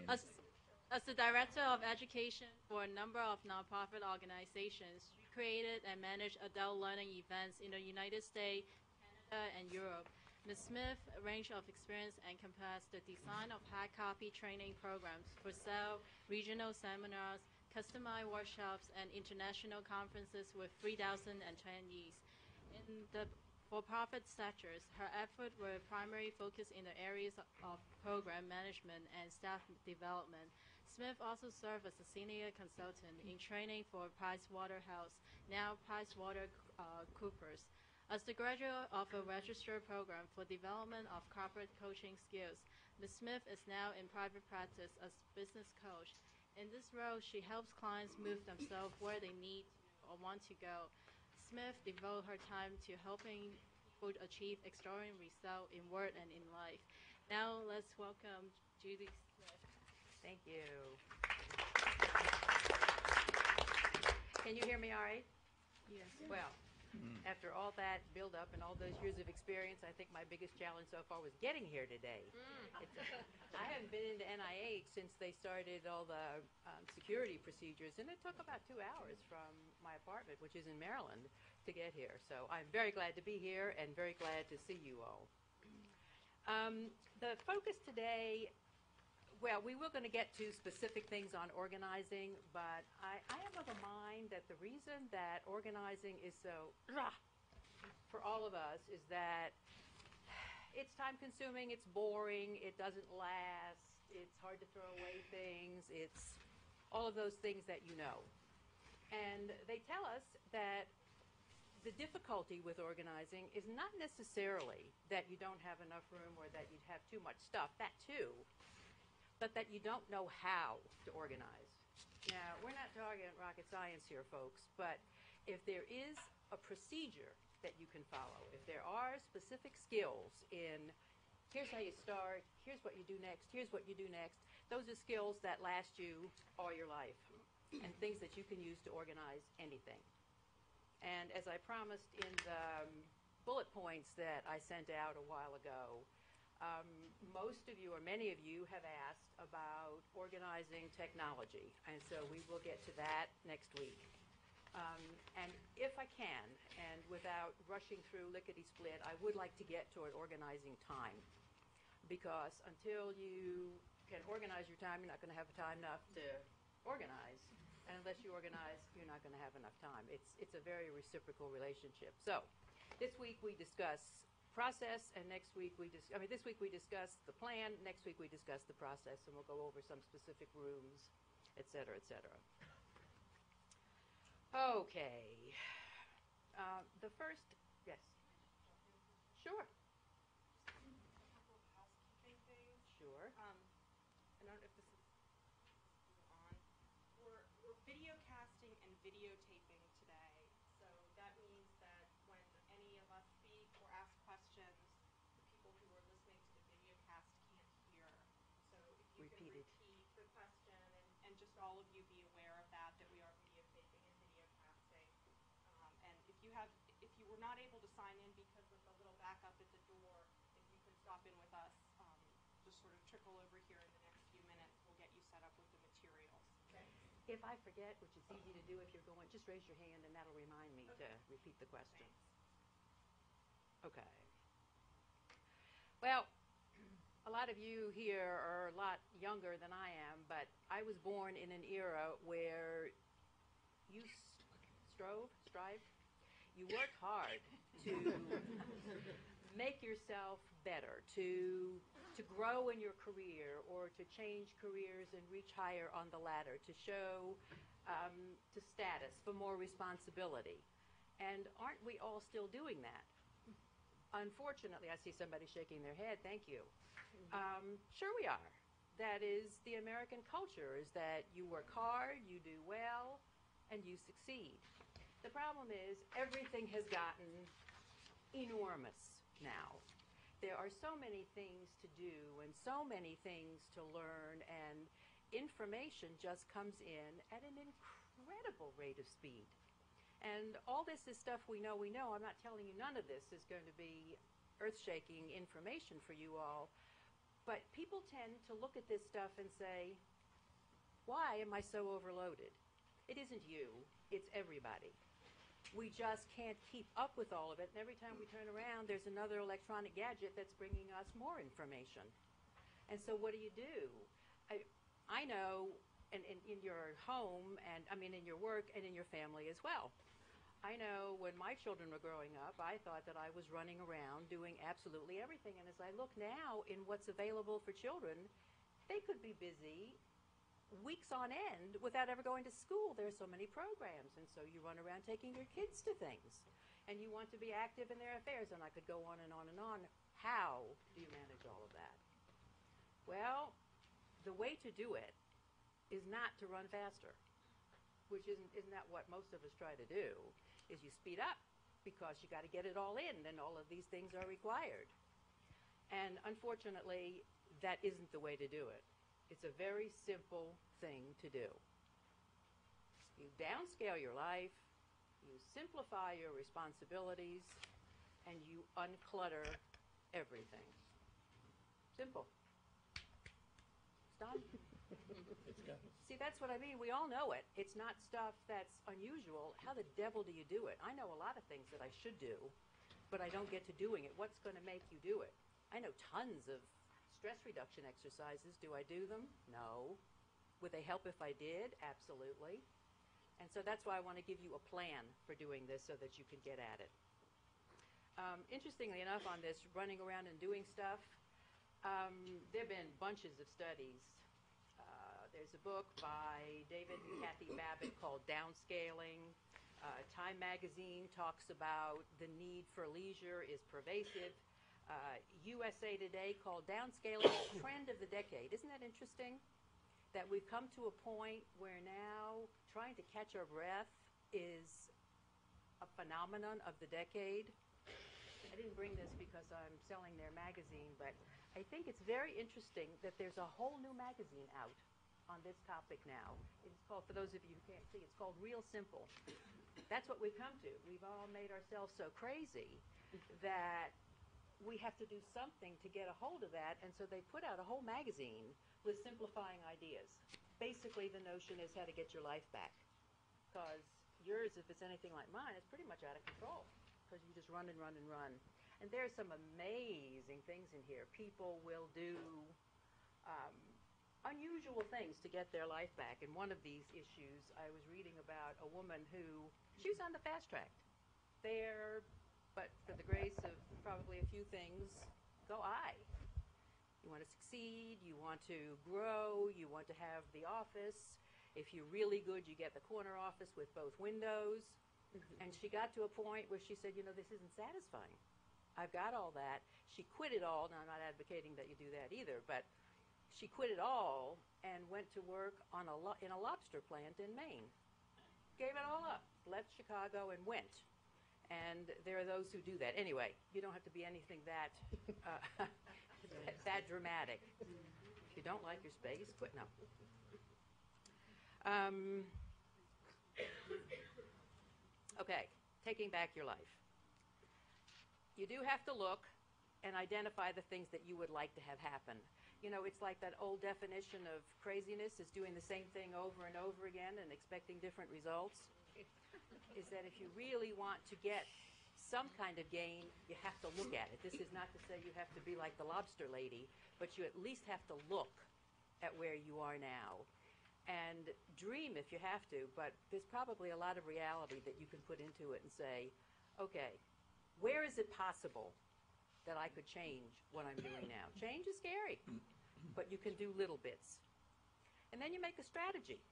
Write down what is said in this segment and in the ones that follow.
As, as the Director of Education for a number of nonprofit organizations, she created and managed adult learning events in the United States, Canada, and Europe. Ms. Smith's range of experience encompassed the design of hard copy training programs for sale, regional seminars, customized workshops, and international conferences with 3,000 attendees. In the for-profit sectors, her efforts were primarily focused in the areas of program management and staff development. Smith also served as a senior consultant in training for Pricewaterhouse, now PricewaterCoopers. As the graduate of a registered program for development of corporate coaching skills, Ms. Smith is now in private practice as business coach. In this role, she helps clients move themselves where they need or want to go. Smith devotes her time to helping people achieve extraordinary results in work and in life. Now let's welcome Judy Smith. Thank you. Can you hear me all right? Yes. Well, after all that build-up and all those years of experience, I think my biggest challenge so far was getting here today. I haven't been into NIH since they started all the security procedures, and it took about 2 hours from my apartment, which is in Maryland, to get here. So I'm very glad to be here and very glad to see you all. The focus today, well, we were going to get to specific things on organizing, but I am of a mind that the reason that organizing is so for all of us is that it's time-consuming, it's boring, it doesn't last, it's hard to throw away things, it's all of those things that you know. And they tell us that the difficulty with organizing is not necessarily that you don't have enough room or that you'd have too much stuff, that too, but that you don't know how to organize. Now, we're not talking rocket science here, folks, but if there is a procedure that you can follow, if there are specific skills in here's how you start, here's what you do next, here's what you do next, those are skills that last you all your life and things that you can use to organize anything. And as I promised in the bullet points that I sent out a while ago, most of you, or many of you, have asked about organizing technology, and so we will get to that next week. And if I can, and without rushing through lickety-split, I would like to get toward organizing time, because until you can organize your time, you're not going to have time enough to organize, and unless you organize, you're not going to have enough time. It's a very reciprocal relationship. So this week we discuss process, and this week we discuss the plan, next week we discuss the process, and we'll go over some specific rooms, et cetera, et cetera. Okay. The first, yes. Sure. Housekeeping things. Sure. I don't know if this is on. We're video casting and videotaping today, so that means that when any of us speak or ask questions, the people who are listening to the video cast can't hear. So if you can repeat the question, and just all of you be aware of that we are videotaping and video casting. And if you were not able to sign in because of the little backup at the door, if you can stop in with us, just sort of trickle over here in the next few minutes, we'll get you set up with the materials. Okay. If I forget, which is easy to do if you're going, just raise your hand and that'll remind me to repeat the question. Thanks. Okay. Well, a lot of you here are a lot younger than I am, but I was born in an era where you strive, you worked hard to make yourself better, to grow in your career or to change careers and reach higher on the ladder, to show to status, for more responsibility. And aren't we all still doing that? Unfortunately, I see somebody shaking their head. Thank you. Sure we are. That is the American culture, is that you work hard, you do well, and you succeed. The problem is everything has gotten enormous now. There are so many things to do and so many things to learn, and information just comes in at an incredible rate of speed. And all this is stuff we know. I'm not telling you none of this is going to be earth-shaking information for you all, But people tend to look at this stuff and say, why am I so overloaded? It isn't you, it's everybody. We just can't keep up with all of it, and every time we turn around, there's another electronic gadget that's bringing us more information. And so what do you do? I know in your home, and I mean in your work and in your family as well. I know when my children were growing up, I thought that I was running around doing absolutely everything. And as I look now in what's available for children, they could be busy weeks on end without ever going to school. There's so many programs, and so you run around taking your kids to things, and you want to be active in their affairs, and I could go on and on and on. How do you manage all of that? Well, the way to do it is not to run faster, which isn't that what most of us try to do, is you speed up because you got to get it all in, and all of these things are required. And unfortunately, that isn't the way to do it. It's a very simple thing to do. You downscale your life, you simplify your responsibilities, and you unclutter everything. Simple. It's done. See, that's what I mean. We all know it. It's not stuff that's unusual. How the devil do you do it? I know a lot of things that I should do, but I don't get to doing it. What's going to make you do it? I know tons of stress reduction exercises. Do I do them? No. Would they help if I did? Absolutely. And so that's why I want to give you a plan for doing this so that you can get at it. Interestingly enough, on this running around and doing stuff, there have been bunches of studies. There's a book by David and Kathy Babbitt called Downscaling. Time magazine talks about the need for leisure is pervasive. USA Today called Downscaling the trend of the decade. Isn't that interesting? That we've come to a point where now trying to catch our breath is a phenomenon of the decade. I didn't bring this because I'm selling their magazine, but I think it's very interesting that there's a whole new magazine out on this topic now. It's called, for those of you who can't see, it's called Real Simple. That's what we've come to. We've all made ourselves so crazy that we have to do something to get a hold of that, and so they put out a whole magazine with simplifying ideas. Basically, the notion is how to get your life back, because yours, if it's anything like mine, is pretty much out of control, because you just run and run and run. And there's some amazing things in here. People will do unusual things to get their life back. And one of these issues, I was reading about a woman who, she was on the fast track there, but for the grace of probably a few things, go I. You want to succeed, you want to grow, you want to have the office. If you're really good, you get the corner office with both windows. And she got to a point where she said, you know, this isn't satisfying. I've got all that. She quit it all. Now, I'm not advocating that you do that either, but she quit it all and went to work on in a lobster plant in Maine. Gave it all up, left Chicago and went. And there are those who do that. Anyway, you don't have to be anything that that dramatic. If you don't like your space, quit. No. Okay, taking back your life. You do have to look and identify the things that you would like to have happen. You know, it's like that old definition of craziness is doing the same thing over and over again and expecting different results. Is that if you really want to get some kind of gain, you have to look at it. This is not to say you have to be like the lobster lady, but you at least have to look at where you are now. And dream if you have to, but there's probably a lot of reality that you can put into it and say, okay, where is it possible that I could change what I'm doing now? Change is scary, but you can do little bits. And then you make a strategy.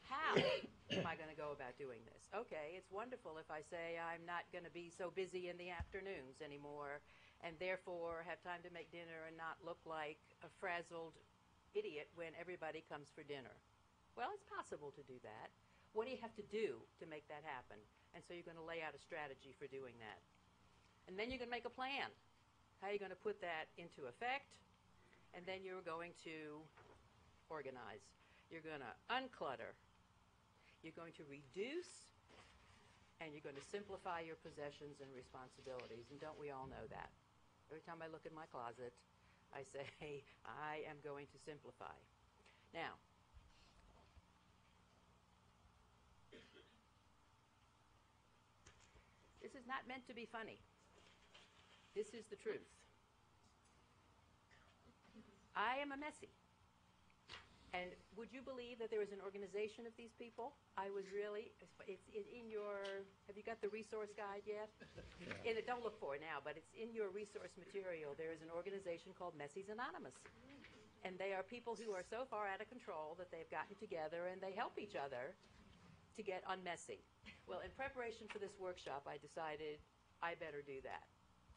How am I going to go about doing this? Okay, it's wonderful if I say I'm not going to be so busy in the afternoons anymore and therefore have time to make dinner and not look like a frazzled idiot when everybody comes for dinner. Well, it's possible to do that. What do you have to do to make that happen? And so you're going to lay out a strategy for doing that. And then you're going to make a plan. How are you going to put that into effect? And then you're going to organize. You're going to unclutter. You're going to reduce, and you're going to simplify your possessions and responsibilities. And don't we all know that? Every time I look in my closet, I say, I am going to simplify. Now, this is not meant to be funny. This is the truth. I am a messie. And would you believe that there is an organization of these people? I was really, it's in your, have you got the resource guide yet? Don't look for it now, but it's in your resource material. There is an organization called Messies Anonymous. And they are people who are so far out of control that they've gotten together and they help each other to get unmessy. Well, in preparation for this workshop, I decided I better do that.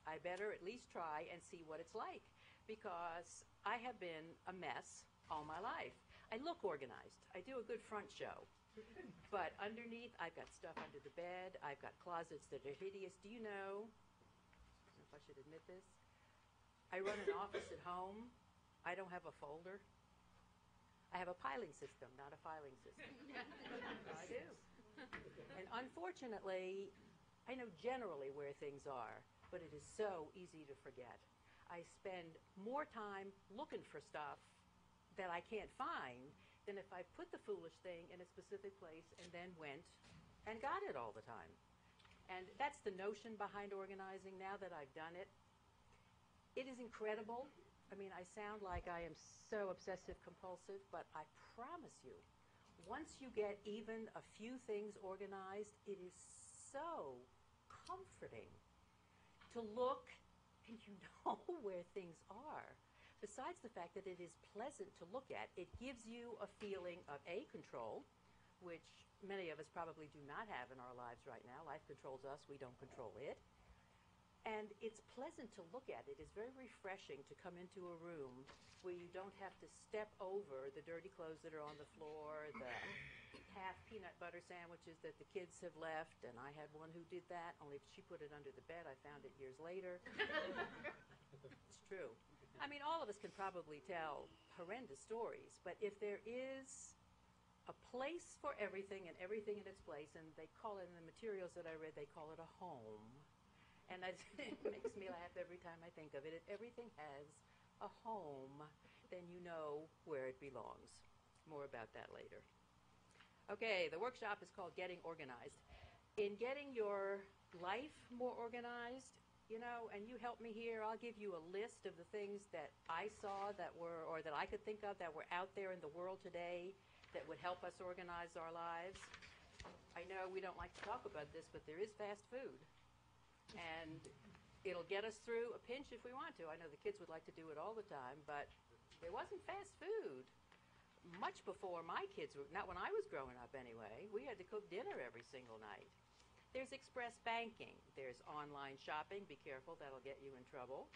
I better at least try and see what it's like, because I have been a mess all my life. I look organized. I do a good front show. But underneath, I've got stuff under the bed. I've got closets that are hideous. Do you know, I don't know if I should admit this, I run an office at home. I don't have a folder. I have a piling system, not a filing system. I do. And unfortunately, I know generally where things are, but it is so easy to forget. I spend more time looking for stuff that I can't find than if I put the foolish thing in a specific place and then went and got it all the time. And that's the notion behind organizing now that I've done it. It is incredible. I mean, I sound like I am so obsessive compulsive, but I promise you, once you get even a few things organized, it is so comforting to look and you know where things are. Besides the fact that it is pleasant to look at, it gives you a feeling of control, which many of us probably do not have in our lives right now. Life controls us, we don't control it. And it's pleasant to look at. It is very refreshing to come into a room where you don't have to step over the dirty clothes that are on the floor, the half peanut butter sandwiches that the kids have left, and I had one who did that, only she put it under the bed. I found it years later. It's true. I mean, all of us can probably tell horrendous stories, but if there is a place for everything and everything in its place, and they call it in the materials that I read, they call it a home. And it makes me laugh every time I think of it. If everything has a home, then you know where it belongs. More about that later. Okay, the workshop is called Getting Organized. In getting your life more organized, you know, and you help me here, I'll give you a list of the things that I saw that were, or that I could think of that were out there in the world today that would help us organize our lives. I know we don't like to talk about this, but there is fast food. And it'll get us through a pinch if we want to. I know the kids would like to do it all the time, but there wasn't fast food much before my kids were, not when I was growing up anyway. We had to cook dinner every single night. There's express banking. There's online shopping. Be careful, that'll get you in trouble.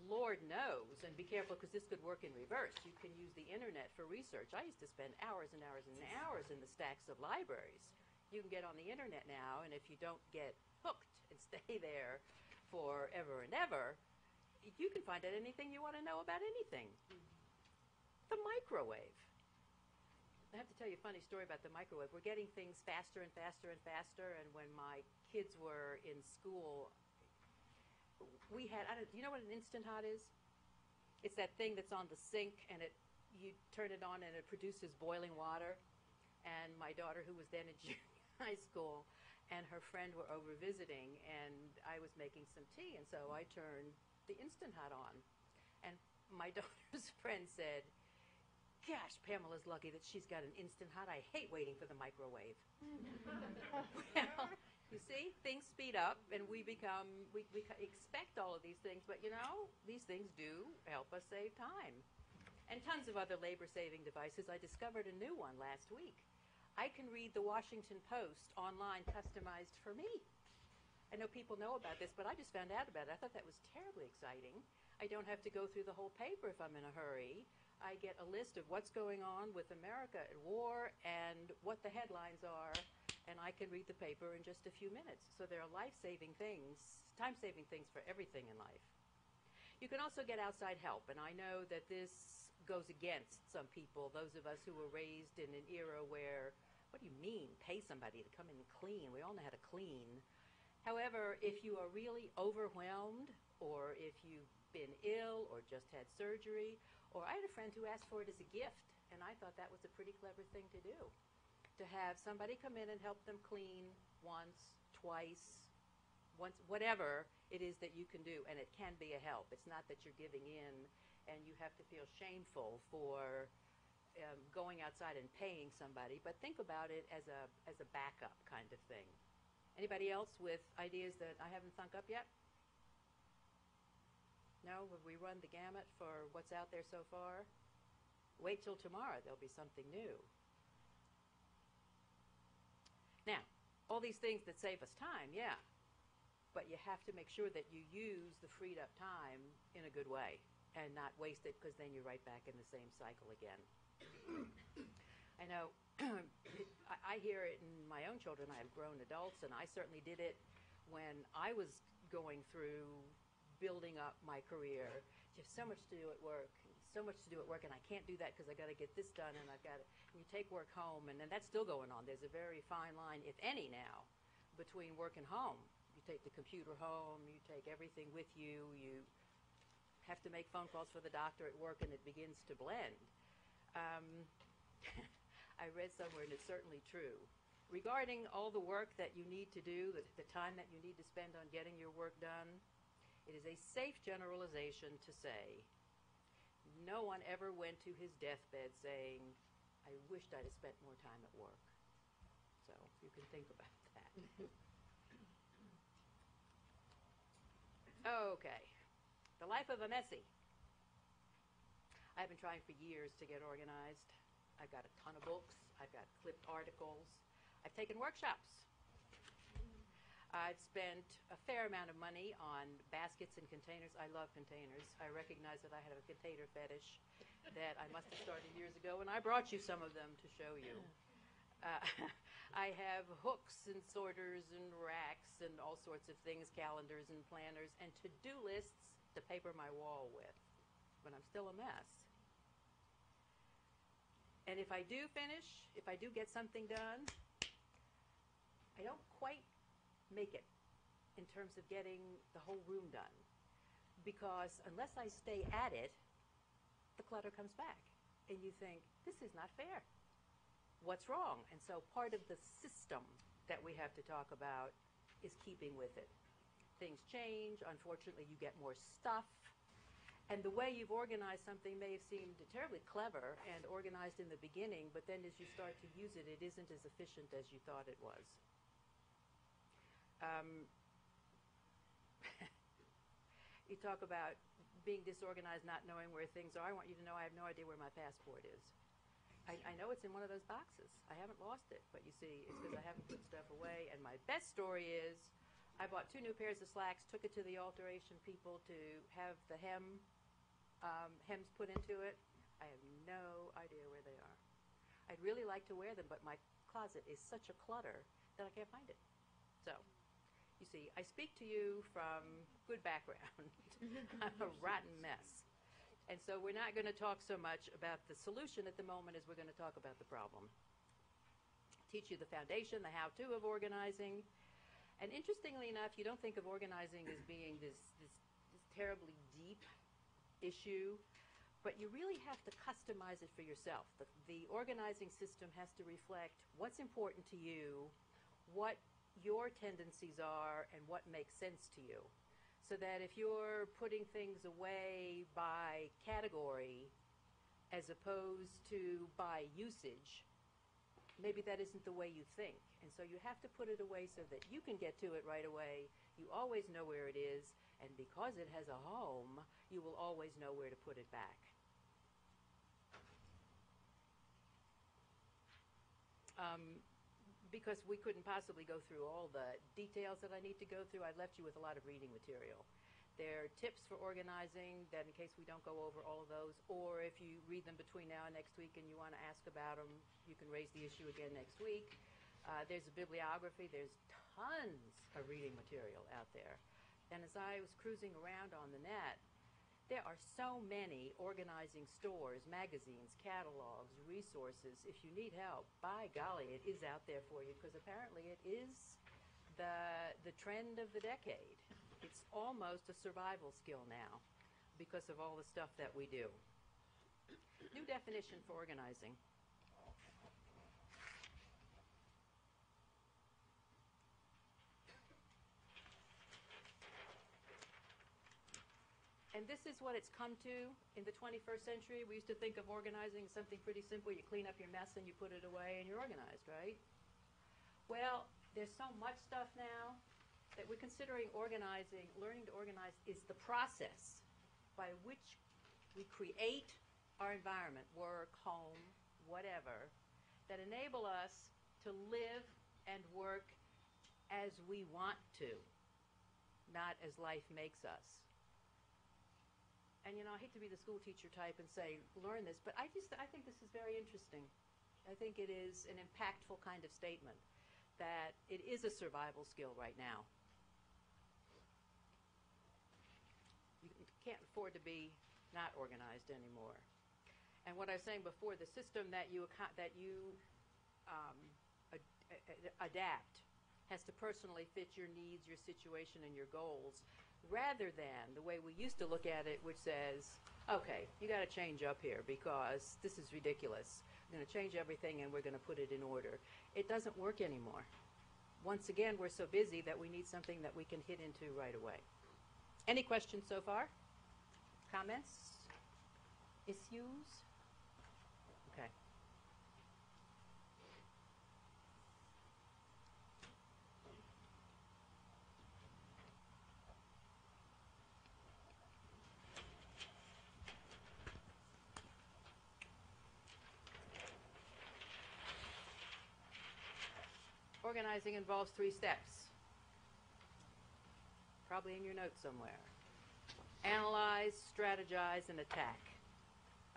Lord knows, and be careful because this could work in reverse. You can use the internet for research. I used to spend hours and hours and hours in the stacks of libraries. You can get on the internet now, and if you don't get hooked and stay there forever and ever, you can find out anything you want to know about anything. The microwave. I have to tell you a funny story about the microwave. We're getting things faster and faster and faster, and when my kids were in school, we had, do you know what an Instant Hot is? It's that thing that's on the sink, and you turn it on, and it produces boiling water. And my daughter, who was then in junior high school, and her friend were over visiting, and I was making some tea, and so I turned the Instant Hot on. And my daughter's friend said, "Gosh, Pamela's lucky that she's got an Instant Hot. I hate waiting for the microwave." Well, you see, things speed up, and we expect all of these things, but you know, these things do help us save time. And tons of other labor-saving devices. I discovered a new one last week. I can read the Washington Post online, customized for me. I know people know about this, but I just found out about it. I thought that was terribly exciting. I don't have to go through the whole paper if I'm in a hurry. I get a list of what's going on with America at war and what the headlines are, and I can read the paper in just a few minutes. So there are life-saving things, time-saving things for everything in life. You can also get outside help, and I know that this goes against some people, those of us who were raised in an era where, what do you mean, pay somebody to come in and clean? We all know how to clean. However, if you are really overwhelmed, or if you been ill or just had surgery. Or I had a friend who asked for it as a gift, and I thought that was a pretty clever thing to do, to have somebody come in and help them clean once, twice, once, whatever it is that you can do, and it can be a help. It's not that you're giving in and you have to feel shameful for going outside and paying somebody, but think about it as a backup kind of thing. Anybody else with ideas that I haven't thunk up yet? No? Have we run the gamut for what's out there so far? Wait till tomorrow. There'll be something new. Now, all these things that save us time, yeah. But you have to make sure that you use the freed up time in a good way and not waste it, because then you're right back in the same cycle again. I know I hear it in my own children. I have grown adults, and I certainly did it when I was going through building up my career. Just so much to do at work, and I can't do that because I got to get this done, and I've got to. And you take work home, and then that's still going on. There's a very fine line, if any, now, between work and home. You take the computer home, you take everything with you, you have to make phone calls for the doctor at work, and it begins to blend. I read somewhere, and it's certainly true, regarding all the work that you need to do, the time that you need to spend on getting your work done, it is a safe generalization to say no one ever went to his deathbed saying, I wished I'd have spent more time at work. So you can think about that. Okay. The life of a Messie. I've been trying for years to get organized. I've got a ton of books. I've got clipped articles. I've taken workshops. I've spent a fair amount of money on baskets and containers. I love containers. I recognize that I have a container fetish that I must have started years ago, and I brought you some of them to show you. I have hooks and sorters and racks and all sorts of things, calendars and planners, and to-do lists to paper my wall with. But I'm still a mess. And if I do finish, if I do get something done, I don't quite make it in terms of getting the whole room done. Because unless I stay at it, the clutter comes back. And you think, this is not fair. What's wrong? And so part of the system that we have to talk about is keeping with it. Things change. Unfortunately, you get more stuff. And the way you've organized something may have seemed terribly clever and organized in the beginning, but then as you start to use it, it isn't as efficient as you thought it was. You talk about being disorganized, not knowing where things are. I want you to know I have no idea where my passport is. I know it's in one of those boxes. I haven't lost it, but you see, it's because I haven't put stuff away. And my best story is I bought 2 new pairs of slacks, took it to the alteration people to have the hems put into it. I have no idea where they are. I'd really like to wear them, but my closet is such a clutter that I can't find it. So, you see, I speak to you from good background. I'm a rotten mess. And so we're not going to talk so much about the solution at the moment as we're going to talk about the problem. Teach you the foundation, the how-to of organizing. And interestingly enough, you don't think of organizing as being this terribly deep issue, but you really have to customize it for yourself. The organizing system has to reflect what's important to you, what your tendencies are, and what makes sense to you. So that if you're putting things away by category as opposed to by usage, maybe that isn't the way you think. And so you have to put it away so that you can get to it right away. You always know where it is. And because it has a home, you will always know where to put it back. Because we couldn't possibly go through all the details that I need to go through, I left you with a lot of reading material. There are tips for organizing that in case we don't go over all of those, or if you read them between now and next week and you want to ask about them, you can raise the issue again next week. There's a bibliography. There's tons of reading material out there. And as I was cruising around on the net, there are so many organizing stores, magazines, catalogs, resources. If you need help, by golly, it is out there for you, because apparently it is the trend of the decade. It's almost a survival skill now. because of all the stuff that we do. New definition for organizing. And this is what it's come to in the 21st century. We used to think of organizing as something pretty simple. You clean up your mess and you put it away and you're organized, right? Well, there's so much stuff now that we're considering organizing. Learning to organize is the process by which we create our environment, work, home, whatever, that enable us to live and work as we want to, not as life makes us. And, you know, I hate to be the school teacher type and say, learn this, but I think this is very interesting. I think it is an impactful kind of statement that it is a survival skill right now. You can't afford to be not organized anymore. And what I was saying before, the system that you adapt has to personally fit your needs, your situation, and your goals, rather than the way we used to look at it, which says, okay, you got to change up here because this is ridiculous. We're going to change everything and we're going to put it in order. It doesn't work anymore. Once again, we're so busy that we need something that we can hit into right away. Any questions so far? Comments? Issues? Okay. Organizing involves 3 steps. Probably in your notes somewhere. Analyze, strategize, and attack.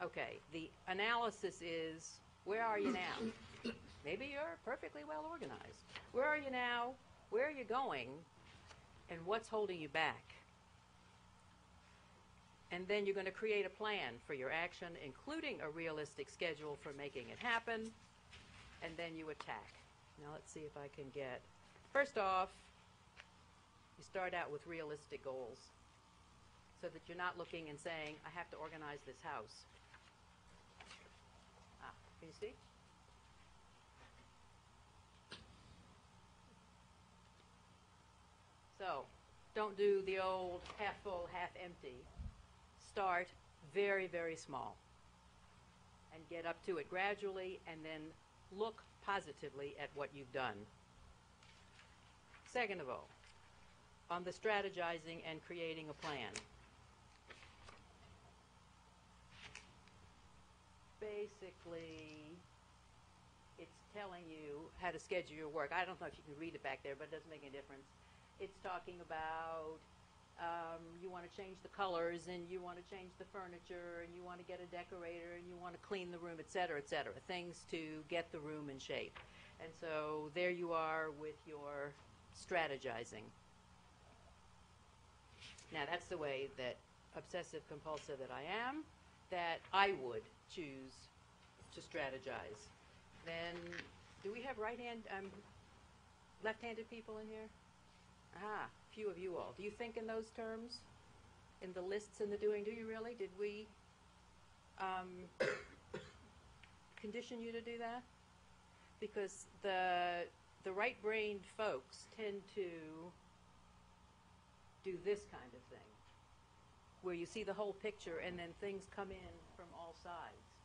Okay, the analysis is, where are you now? Maybe you're perfectly well organized. Where are you now? Where are you going? And what's holding you back? And then you're going to create a plan for your action, including a realistic schedule for making it happen. And then you attack. Now let's see if I can get, first off, you start out with realistic goals so that you're not looking and saying, I have to organize this house. Can you see? So, don't do the old half full, half empty. Start very, very small and get up to it gradually and then look positively at what you've done. Second of all, on the strategizing and creating a plan. Basically, it's telling you how to schedule your work. I don't know if you can read it back there, but it doesn't make any difference. It's talking about you want to change the colors, and you want to change the furniture, and you want to get a decorator, and you want to clean the room, et cetera, things to get the room in shape. And so there you are with your strategizing. Now, that's the way that obsessive-compulsive that I am, that I would choose to strategize. Then, do we have left-handed people in here? Few of you all. Do you think in those terms? In the lists and the doing? Do you really? Did we condition you to do that? Because the right-brained folks tend to do this kind of thing, where you see the whole picture and then things come in from all sides.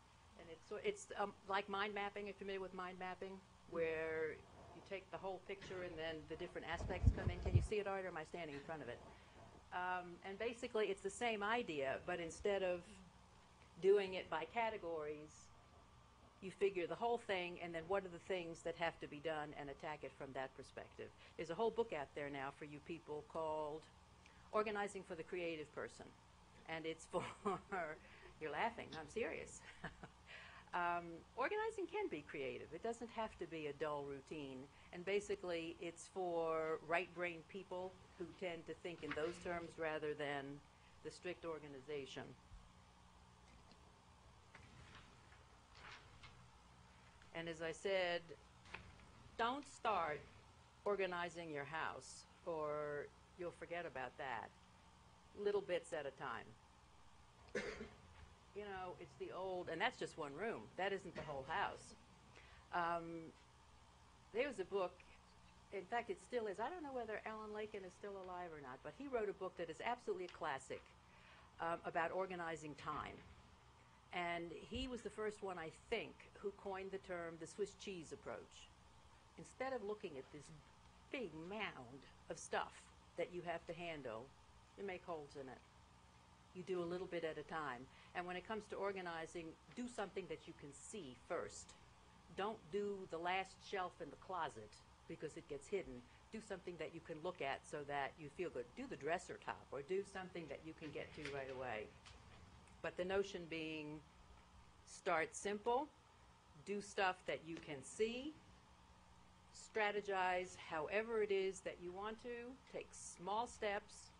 And it's like mind mapping. If you're familiar with mind mapping, where you take the whole picture and then the different aspects come in. Can you see it, Art, or am I standing in front of it? And basically, it's the same idea, but instead of doing it by categories, you figure the whole thing, and then what are the things that have to be done, and attack it from that perspective. There's a whole book out there now for you people called Organizing for the Creative Person. And it's for, you're laughing, I'm serious. Organizing can be creative. It doesn't have to be a dull routine. And basically, it's for right-brained people who tend to think in those terms rather than the strict organization. And as I said, don't start organizing your house, or you'll forget about that. Little bits at a time. You know, it's the old, and that's just one room. That isn't the whole house. There was a book, in fact, it still is. I don't know whether Alan Lakin is still alive or not, but he wrote a book that is absolutely a classic about organizing time. And he was the first one, I think, who coined the term the Swiss cheese approach. Instead of looking at this big mound of stuff that you have to handle, you make holes in it. You do a little bit at a time. And when it comes to organizing, do something that you can see first. Don't do the last shelf in the closet because it gets hidden. Do something that you can look at so that you feel good. Do the dresser top or do something that you can get to right away. But the notion being, start simple, do stuff that you can see, strategize however it is that you want to, take small steps,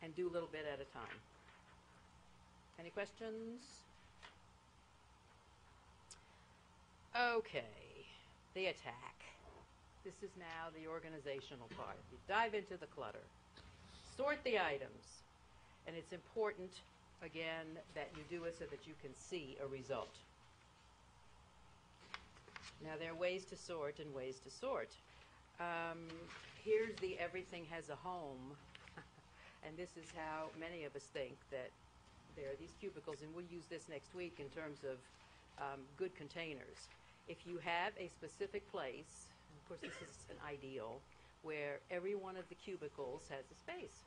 and do a little bit at a time. Any questions? Okay, the attack. This is now the organizational part. You dive into the clutter. Sort the items. And it's important, again, that you do it so that you can see a result. Now, there are ways to sort and ways to sort. Here's the everything has a home. And this is how many of us think that there are these cubicles, and we'll use this next week in terms of good containers. If you have a specific place, and of course this is an ideal, where every one of the cubicles has a space.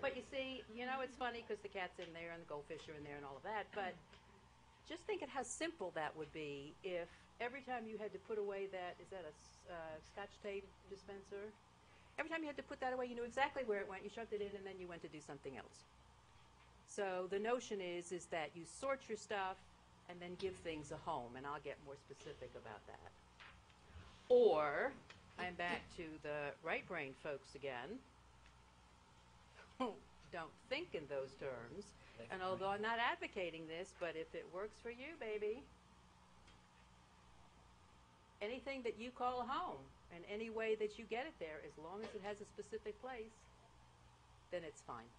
But you see, you know, it's funny because the cat's in there and the goldfish are in there and all of that, but just think of how simple that would be if every time you had to put away that, is that a Scotch tape dispenser? Every time you had to put that away, you knew exactly where it went, you shoved it in, and then you went to do something else. So the notion is that you sort your stuff and then give things a home, and I'll get more specific about that. Or, I'm back to the right brain folks again, don't think in those terms. And although I'm not advocating this, but if it works for you, baby, anything that you call a home and any way that you get it there, as long as it has a specific place, then it's fine.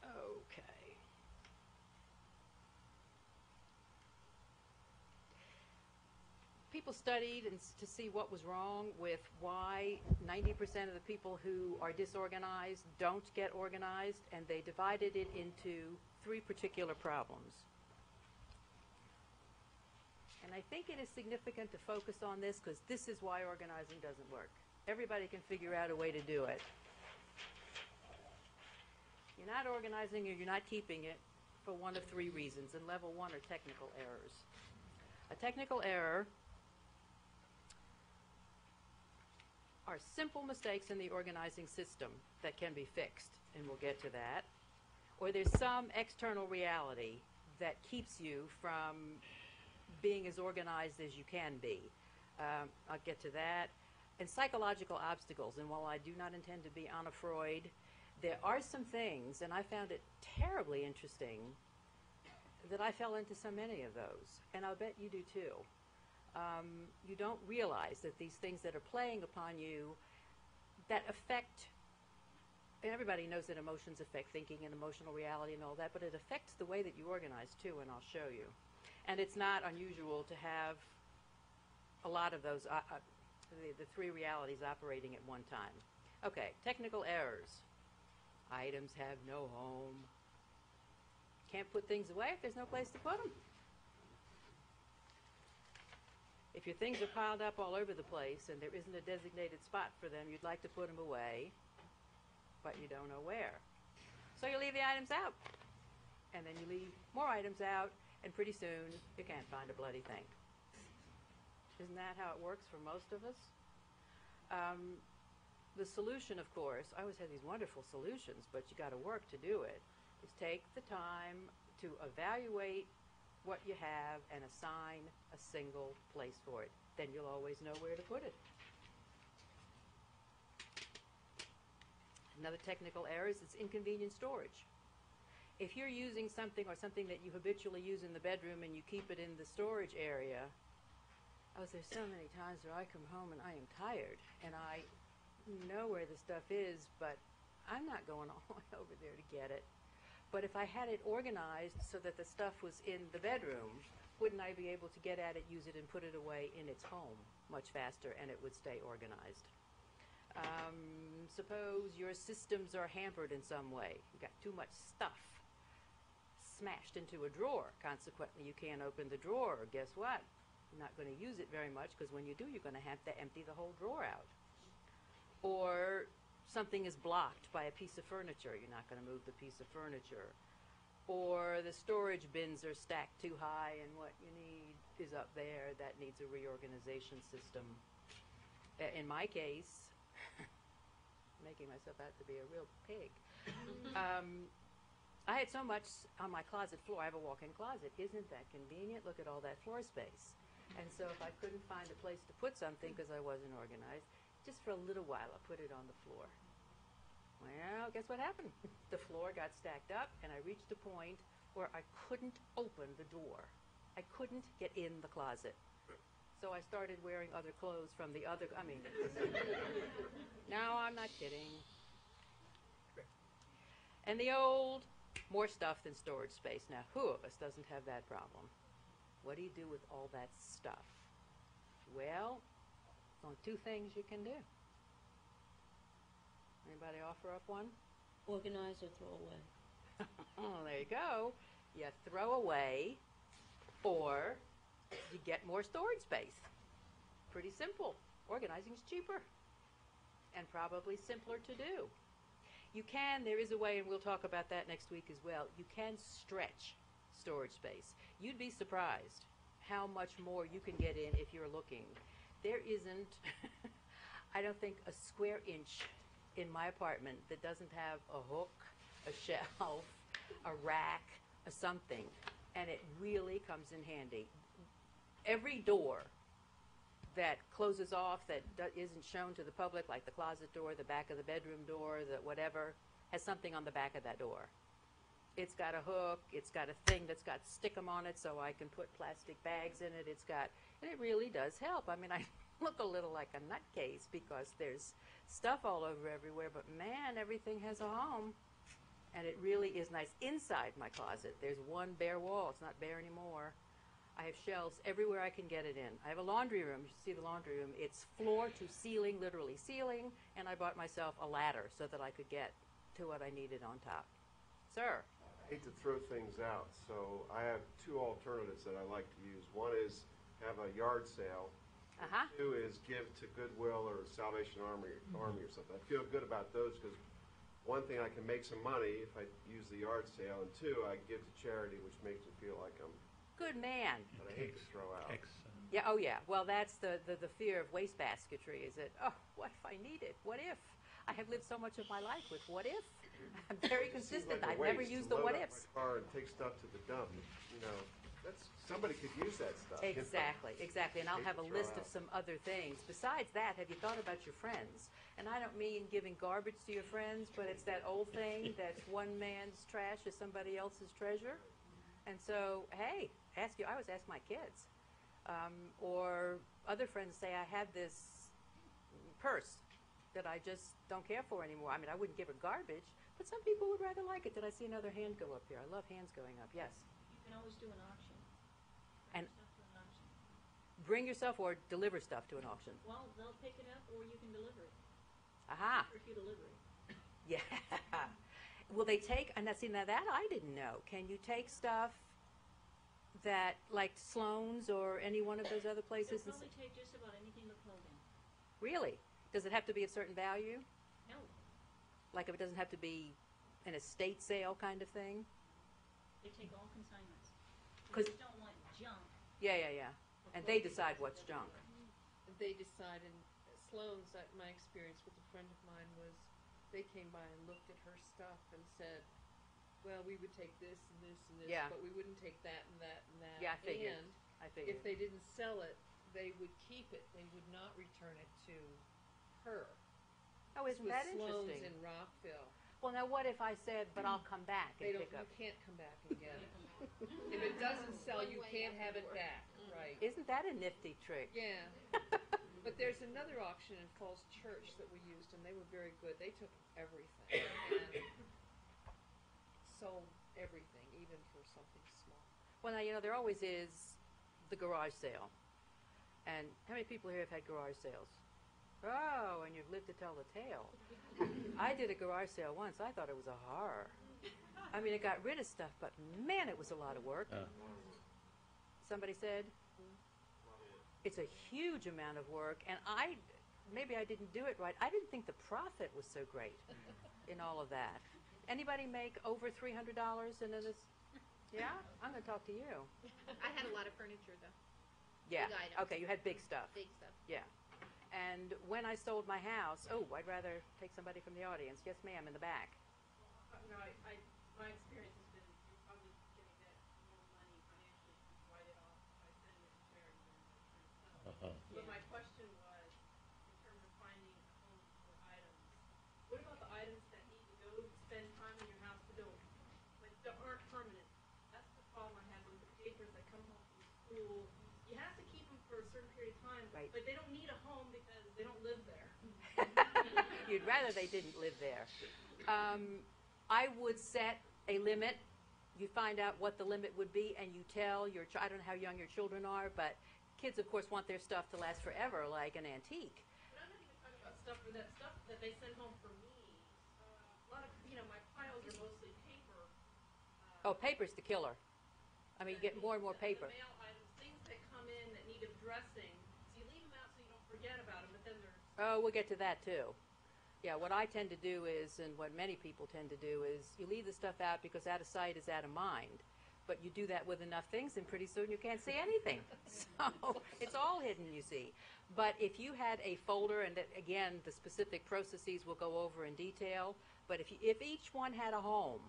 Okay. People studied to see what was wrong with why 90% of the people who are disorganized don't get organized, and they divided it into 3 particular problems. And I think it is significant to focus on this because this is why organizing doesn't work. Everybody can figure out a way to do it. You're not organizing or you're not keeping it for one of 3 reasons, and level 1 are technical errors. A technical error are simple mistakes in the organizing system that can be fixed, and we'll get to that. Or there's some external reality that keeps you from being as organized as you can be. I'll get to that. And psychological obstacles, and while I do not intend to be Anna Freud, there are some things, and I found it terribly interesting, that I fell into so many of those, and I'll bet you do too. You don't realize that these things that are playing upon you that affect, and everybody knows that emotions affect thinking and emotional reality and all that, but it affects the way that you organize too, and I'll show you. And it's not unusual to have a lot of those, the 3 realities operating at one time. Okay, technical errors. Items have no home. Can't put things away if there's no place to put them. If your things are piled up all over the place and there isn't a designated spot for them, you'd like to put them away, but you don't know where. So you leave the items out. And then you leave more items out, and pretty soon you can't find a bloody thing. Isn't that how it works for most of us? The solution, of course, I always have these wonderful solutions, but you got to work to do it, is take the time to evaluate what you have and assign a single place for it. Then you'll always know where to put it. Another technical error is it's inconvenient storage. If you're using something or something that you habitually use in the bedroom and you keep it in the storage area, Oh, there's so many times where I come home and I am tired, and I know where the stuff is, but I'm not going all the way over there to get it. But if I had it organized so that the stuff was in the bedroom, wouldn't I be able to get at it, use it, and put it away in its home much faster, and it would stay organized? Suppose your systems are hampered in some way. You got too much stuff smashed into a drawer. Consequently, you can't open the drawer. Guess what? You're not going to use it very much, because when you do, you're going to have to empty the whole drawer out. Or something is blocked by a piece of furniture. You're not going to move the piece of furniture. Or the storage bins are stacked too high, and what you need is up there. That needs a reorganization system. In my case, making myself out to be a real pig. I had so much on my closet floor. I have a walk-in closet. Isn't that convenient? Look at all that floor space. And so if I couldn't find a place to put something because I wasn't organized, just for a little while I put it on the floor. Well, guess what happened? The floor got stacked up, and I reached a point where I couldn't open the door. I couldn't get in the closet. So I started wearing other clothes from the other, no, I'm not kidding. And the old, more stuff than storage space. Now, who of us doesn't have that problem? What do you do with all that stuff? Well, only two things you can do. Anybody offer up one? Organize or throw away. Oh, there you go. You throw away, or you get more storage space. Pretty simple. Organizing is cheaper and probably simpler to do. You can, there is a way, and we'll talk about that next week as well, you can stretch storage space. You'd be surprised how much more you can get in if you're looking. There isn't, I don't think, a square inch in my apartment that doesn't have a hook, a shelf, a rack, a something, and it really comes in handy. Every door that closes off, that isn't shown to the public, like the closet door, the back of the bedroom door, the whatever, has something on the back of that door. It's got a hook, it's got a thing that's got stick-em on it so I can put plastic bags in it. It's got, and it really does help. I mean, I look a little like a nutcase because there's stuff all over everywhere, but man, everything has a home. And it really is nice. Inside my closet, there's one bare wall. It's not bare anymore. I have shelves everywhere I can get it in. I have a laundry room. You should see the laundry room. It's floor to ceiling, literally ceiling, and I bought myself a ladder so that I could get to what I needed on top. Sir? I hate to throw things out, so I have two alternatives that I like to use. One is have a yard sale. Uh-huh. Two is give to Goodwill or Salvation Army or something. I feel good about those because one thing, I can make some money if I use the yard sale, and two, I give to charity, which makes me feel like I'm Good man. But I hate to throw out. Yeah, oh yeah. Well, that's the fear of waste basketry, is that, oh, what if I need it? What if? I have lived so much of my life with what if. I'm very consistent. Like I've never used the what ifs. My car and take stuff to the dump. You know, somebody could use that stuff. Exactly, exactly. And I'll Hate have a to throw list of out. some other things. Besides that, have you thought about your friends? And I don't mean giving garbage to your friends, but it's that old thing that's one man's trash is somebody else's treasure. And so, hey, I always ask my kids. Or other friends say, I have this purse that I just don't care for anymore. I mean, I wouldn't give her garbage, but some people would rather like it. Did I see another hand go up here? I love hands going up. Yes. You can always do an auction. And Stuff to an auction. bring your stuff or deliver stuff to an auction. Well, they'll pick it up, or you can deliver it. Aha. Or if you deliver it. Yeah. Will they take, and now that I didn't know. Can you take stuff that, like Sloan's or any one of those other places? They'll probably take just about anything but clothing. Really? Does it have to be a certain value? No. Like if it doesn't have to be an estate sale kind of thing? They take all consignments. They 'Cause- just don't want junk. Yeah. And they decide what's junk. They decide, and Sloan's, my experience with a friend of mine was, they came by and looked at her stuff and said, well, we would take this and this and this, Yeah. but we wouldn't take that and that and that. Yeah, I figured. And I figured. if they didn't sell it, they would keep it. They would not return it to her. Oh, isn't This that was Sloan's interesting? in Rockville. Well, now what if I said, but I'll come back They and don't. pick up? You can't come back and get it. If it doesn't sell, you can't have it back. right. Isn't that a nifty trick? Yeah. But there's another auction in Falls Church that we used, and they were very good. They took everything and sold everything, even for something small. Well, now, there always is the garage sale. And how many people here have had garage sales? Oh, and you've lived to tell the tale. I did a garage sale once. I thought it was a horror. I mean, it got rid of stuff, but man, it was a lot of work. Somebody said? It's a huge amount of work, and maybe I didn't do it right. I didn't think the profit was so great in all of that. Anybody make over $300 in this? Yeah? I'm going to talk to you. I had a lot of furniture though. Yeah. Big items. Okay, you had big stuff. Big stuff. Yeah. And when I sold my house, I'd rather take somebody from the audience. Yes, ma'am, in the back. My experience has been you're probably going to get more money financially if you write it off by sending it to charity than by trying to sell it. But my question was, in terms of finding a home for items, what about the items that need to go spend time in your house to build, like that aren't permanent? That's the problem I have with the papers that come home from school. You have to keep them for a certain period of time, Right. but they don't need a home because they don't live there. You'd rather they didn't live there. I would set a limit. You find out what the limit would be, and you tell your I don't know how young your children are, but kids, of course, want their stuff to last forever, like an antique. But I'm not even talking about stuff for that stuff that they send home for me. A lot of, my piles are mostly paper. Oh, paper's the killer. I mean, you get more and more paper. The mail items, things that come in that need addressing. So you leave them out so you don't forget about them, but then there's... Oh, we'll get to that, too. Yeah, what I tend to do is, and what many people tend to do is, you leave the stuff out because out of sight is out of mind. But you do that with enough things, and pretty soon you can't see anything. So it's all hidden, you see. But if you had a folder, and that, again, the specific processes we'll go over in detail, but if each one had a home,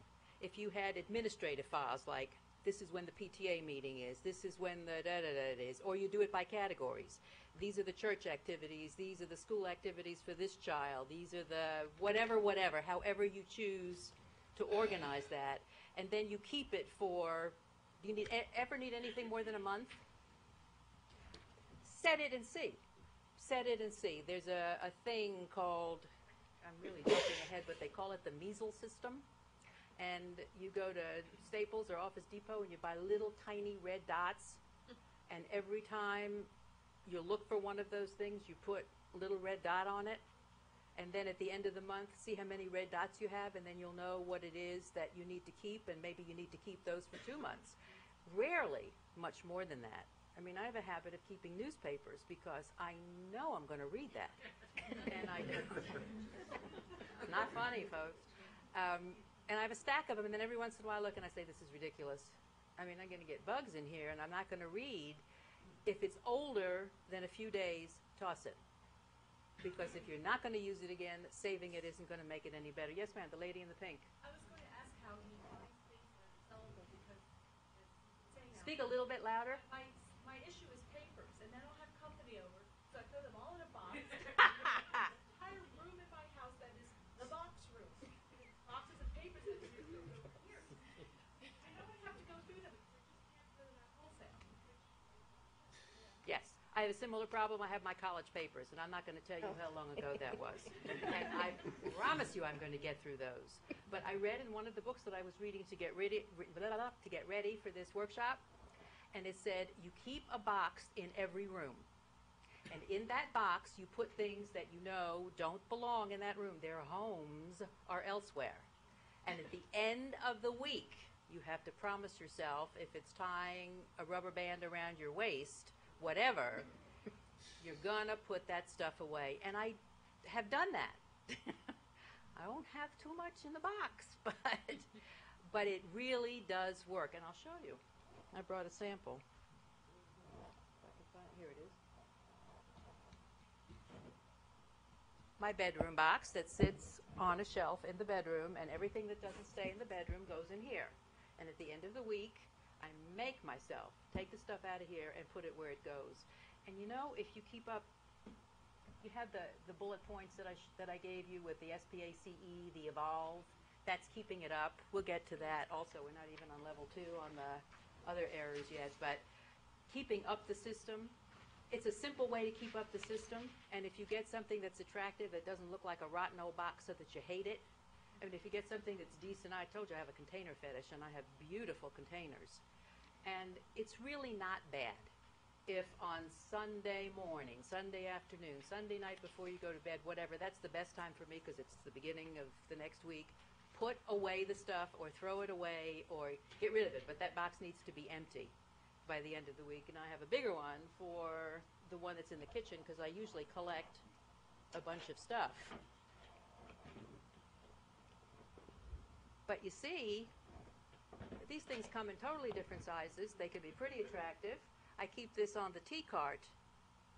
if you had administrative files like this is when the PTA meeting is, this is when the da-da-da is, or you do it by categories. These are the church activities, these are the school activities for this child, these are the whatever, however you choose to organize that. And then you keep it for, do you ever need anything more than a month? Set it and see. Set it and see. There's a thing called, I'm really jumping ahead, but they call it the measles system. And you go to Staples or Office Depot and you buy little tiny red dots. And every time you look for one of those things, you put a little red dot on it. And then at the end of the month, see how many red dots you have, and then you'll know what it is that you need to keep, and maybe you need to keep those for 2 months. Rarely much more than that. I mean, I have a habit of keeping newspapers because I know I'm going to read that. And I don't. It's not funny, folks. And I have a stack of them, and then every once in a while I look and I say, this is ridiculous. I mean, I'm going to get bugs in here, and I'm not going to read. If it's older than a few days, toss it. Because if you're not going to use it again, saving it isn't going to make it any better. Yes, ma'am, the lady in the pink. I was going to ask how he finds things that are sellable because it's saying now. Speak a little bit louder. My issue is papers, and then I'll have company over, so I throw them all in a box. Entire room in my house that is the box room. Boxes of papers that are here. I know I have to go through them because I just can't go to that wholesale. Yes, I have a similar problem. I have my college papers, and I'm not going to tell you how long ago that was. And I promise you I'm going to get through those. But I read in one of the books that I was reading to get ready for this workshop, and it said you keep a box in every room. And in that box, you put things that you know don't belong in that room. Their homes are elsewhere. And at the end of the week, you have to promise yourself, if it's tying a rubber band around your waist, whatever, you're going to put that stuff away. And I have done that. I don't have too much in the box, but it really does work. And I'll show you. I brought a sample. If I can find, here it is. My bedroom box that sits on a shelf in the bedroom, and everything that doesn't stay in the bedroom goes in here. And at the end of the week, I make myself take the stuff out of here and put it where it goes. And you know, if you keep up, you have the bullet points that I gave you with the SPACE, the evolve. That's keeping it up. We'll get to that also. We're not even on level 2 on the other errors yet, but keeping up the system. It's a simple way to keep up the system, and if you get something that's attractive that doesn't look like a rotten old box so that you hate it, I mean, if you get something that's decent, I told you I have a container fetish, and I have beautiful containers. And it's really not bad if on Sunday morning, Sunday afternoon, Sunday night before you go to bed, whatever, that's the best time for me because it's the beginning of the next week, put away the stuff or throw it away or get rid of it. But that box needs to be empty by the end of the week. And I have a bigger one for the one that's in the kitchen because I usually collect a bunch of stuff. But you see, these things come in totally different sizes. They can be pretty attractive. I keep this on the tea cart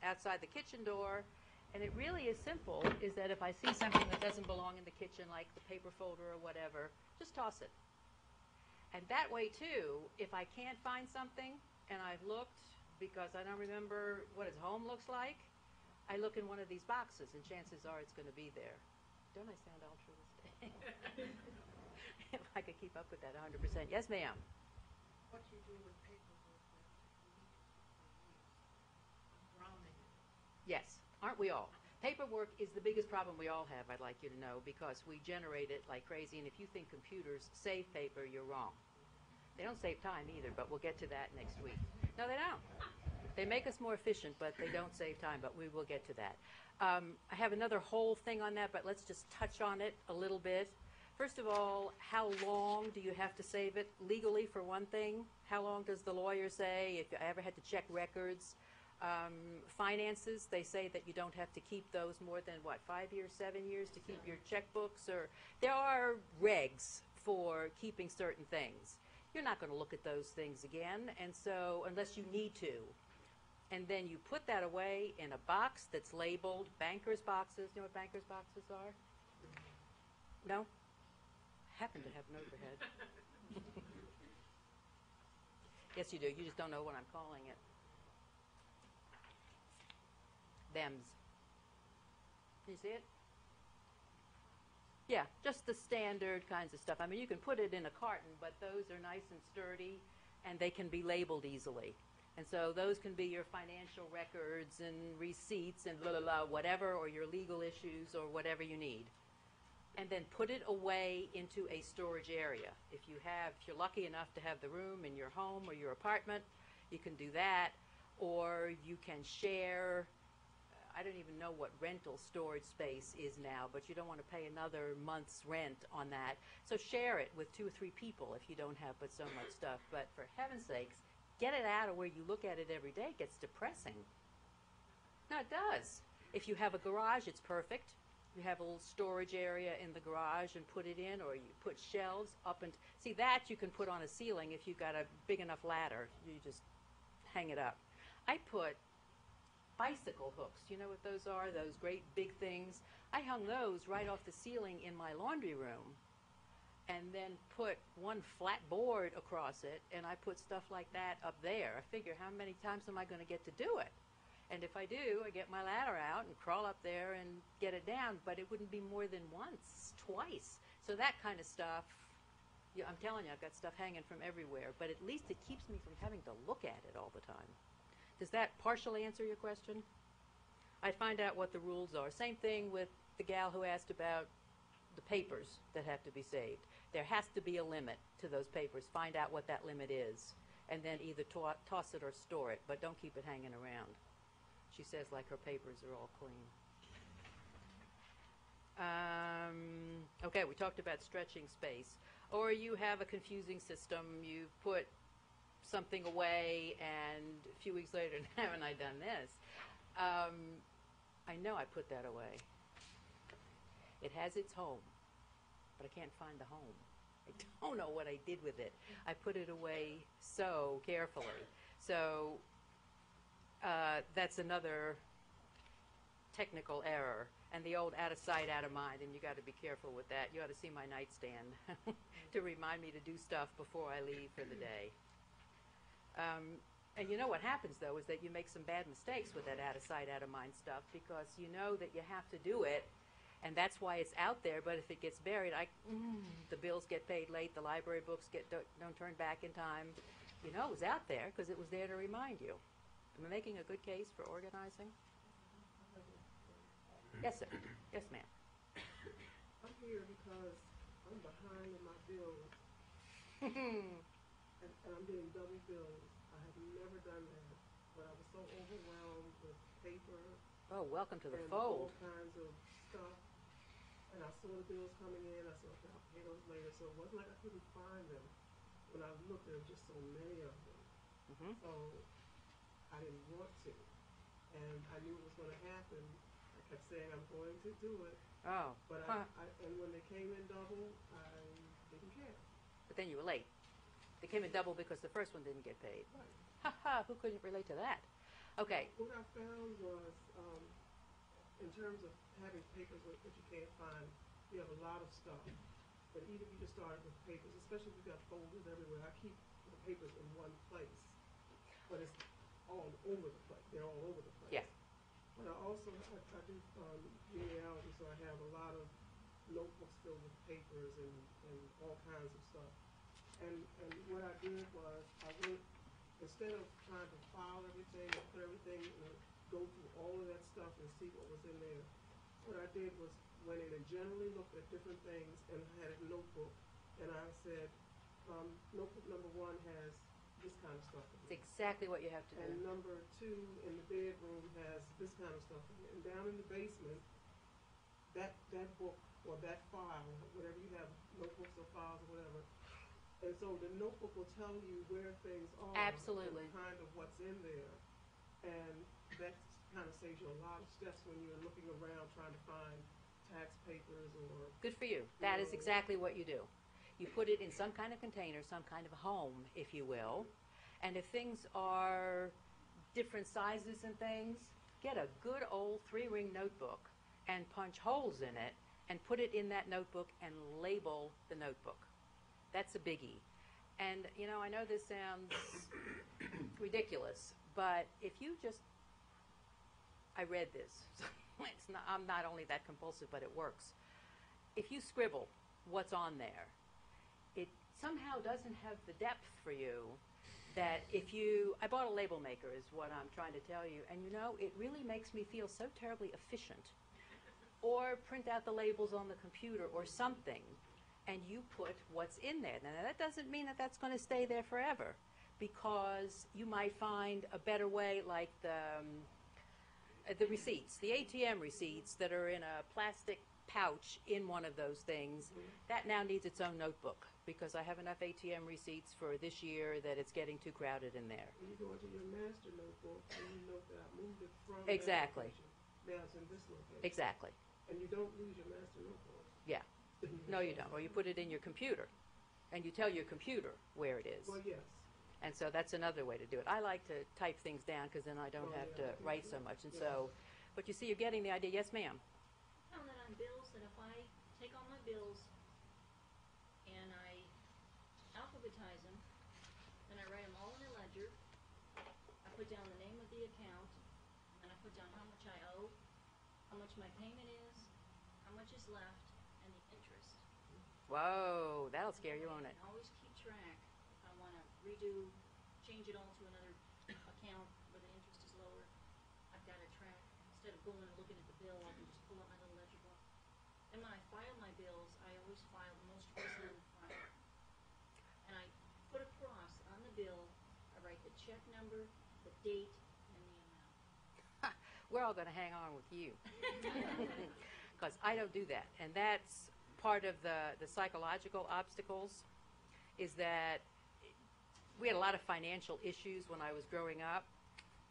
outside the kitchen door, and it really is simple, is that if I see something that doesn't belong in the kitchen, like the paper folder or whatever, just toss it. And that way, too, if I can't find something, and I've looked because I don't remember what its home looks like, I look in one of these boxes, and chances are it's going to be there. Don't I sound altruistic? If I could keep up with that 100%. Yes, ma'am? What do you do with paperwork that you need for years? Drowning in it. Yes, aren't we all? Paperwork is the biggest problem we all have, I'd like you to know, because we generate it like crazy, and if you think computers save paper, you're wrong. They don't save time either, but we'll get to that next week. No, they don't. They make us more efficient, but they don't save time, but we will get to that. I have another whole thing on that, but let's just touch on it a little bit. First of all, how long do you have to save it? Legally, for one thing, how long does the lawyer say? If I ever had to check records, finances, they say that you don't have to keep those more than, 5 years, 7 years to keep your checkbooks? Or there are regs for keeping certain things. You're not going to look at those things again, and so unless you need to. And then you put that away in a box that's labeled banker's boxes. You know what banker's boxes are? No? Happen to have an overhead. Yes, you do. You just don't know what I'm calling it. Thems. Can you see it? Yeah, just the standard kinds of stuff. I mean, you can put it in a carton, but those are nice and sturdy, and they can be labeled easily. And so those can be your financial records and receipts and blah, blah, blah, whatever, or your legal issues or whatever you need. And then put it away into a storage area. If you're lucky enough to have the room in your home or your apartment, you can do that. Or you can share, I don't even know what rental storage space is now, but you don't want to pay another month's rent on that. So share it with 2 or 3 people if you don't have but so much stuff. But for heaven's sakes, get it out of where you look at it every day. It gets depressing. No, it does. If you have a garage, it's perfect. You have a little storage area in the garage and put it in, or you put shelves up and see that you can put on a ceiling if you've got a big enough ladder. You just hang it up. I put bicycle hooks. You know what those are? Those great big things. I hung those right off the ceiling in my laundry room and then put one flat board across it, and I put stuff like that up there. I figure, how many times am I going to get to do it? And if I do, I get my ladder out and crawl up there and get it down, but it wouldn't be more than once, twice. So that kind of stuff, I'm telling you, I've got stuff hanging from everywhere, but at least it keeps me from having to look at it all the time. Does that partially answer your question? I'd find out what the rules are. Same thing with the gal who asked about the papers that have to be saved. There has to be a limit to those papers. Find out what that limit is, and then either toss it or store it, but don't keep it hanging around. She says like her papers are all clean. Okay, we talked about stretching space. Or you have a confusing system. You put something away, and a few weeks later, haven't I done this? I know I put that away. It has its home, but I can't find the home. I don't know what I did with it. I put it away so carefully. So that's another technical error. And the old out of sight, out of mind, and you got to be careful with that. You ought to see my nightstand to remind me to do stuff before I leave for the day. And you know what happens, though, is that you make some bad mistakes with that out of sight, out of mind stuff, because you know that you have to do it, and that's why it's out there. But if it gets buried, the bills get paid late, the library books don't turn back in time. You know it was out there because it was there to remind you. Am I making a good case for organizing? Yes, sir. Yes, ma'am. I'm here because I'm behind in my bills, and I'm getting double bills. I have never done that, but I was so overwhelmed with paper Oh, welcome to the and fold. all kinds of stuff. And I saw the bills coming in. I said, okay, I'll pay those later. So it wasn't like I couldn't find them. When I looked, there were just so many of them. Hmm. So I didn't want to. And I knew it was going to happen. I kept saying I'm going to do it. Oh, But and when they came in double, I didn't care. but then you were late. They came in double because the first one didn't get paid. Right. Ha ha, who couldn't relate to that? Okay. What I found was, in terms of having papers that you can't find, you have a lot of stuff. But even if you just started with papers, especially if you've got folders everywhere, I keep the papers in one place. But it's all over the place. They're all over the place. Yeah. But I also, I do genealogy, so I have a lot of notebooks filled with papers and all kinds of stuff. And what I did was, I went, instead of trying to file everything and put everything, go through all of that stuff and see what was in there, what I did was went in and generally looked at different things and had a notebook. And I said, notebook number 1 has this kind of stuff in It's it. exactly what you have to do. And number 2 in the bedroom has this kind of stuff in it. And down in the basement, that book or that file, whatever you have, notebooks or files or whatever, and so the notebook will tell you where things are. Absolutely. And kind of what's in there. And that kind of saves you a lot of steps when you're looking around trying to find tax papers or... Good for you. That is exactly what you do. You put it in some kind of container, some kind of home, if you will. And if things are different sizes and things, get a good old 3-ring notebook and punch holes in it and put it in that notebook and label the notebook. That's a biggie. And, you know, I know this sounds ridiculous, but if you just... I read this. I'm not only that compulsive, but it works. If you scribble what's on there, it somehow doesn't have the depth for you that if you... I bought a label maker is what I'm trying to tell you, and you know, it really makes me feel so terribly efficient. Or print out the labels on the computer or something, and you put what's in there. Now, that doesn't mean that that's going to stay there forever, because you might find a better way, like the receipts, the ATM receipts that are in a plastic pouch in one of those things. That now needs its own notebook, because I have enough ATM receipts for this year that it's getting too crowded in there. When you go into your master notebook, and you note that I moved it from Exactly. that location. Now it's in this location. Exactly. And you don't lose your master notebook. Yeah. No, you don't. Or you put it in your computer, and you tell your computer where it is. Well, yes. And so that's another way to do it. I like to type things down because then I don't have to write so much. And so, but you see, you're getting the idea. Yes, ma'am. I found that on bills, that if I take all my bills and I alphabetize them, then I write them all in a ledger, I put down the name of the account, and then I put down how much I owe, how much my payment is, how much is left, and the interest. Whoa, that'll scare you, I won't it? can always keep track if I want to redo, change it all to another account where the interest is lower. I've got a track. Instead of going and looking at the bill, I can just pull out my little ledger book. And when I file my bills, I always file the most recent on the front. And I put a cross on the bill. I write the check number, the date, and the amount. We're all going to hang on with you. Because I don't do that. And that's part of the psychological obstacles, is that we had a lot of financial issues when I was growing up,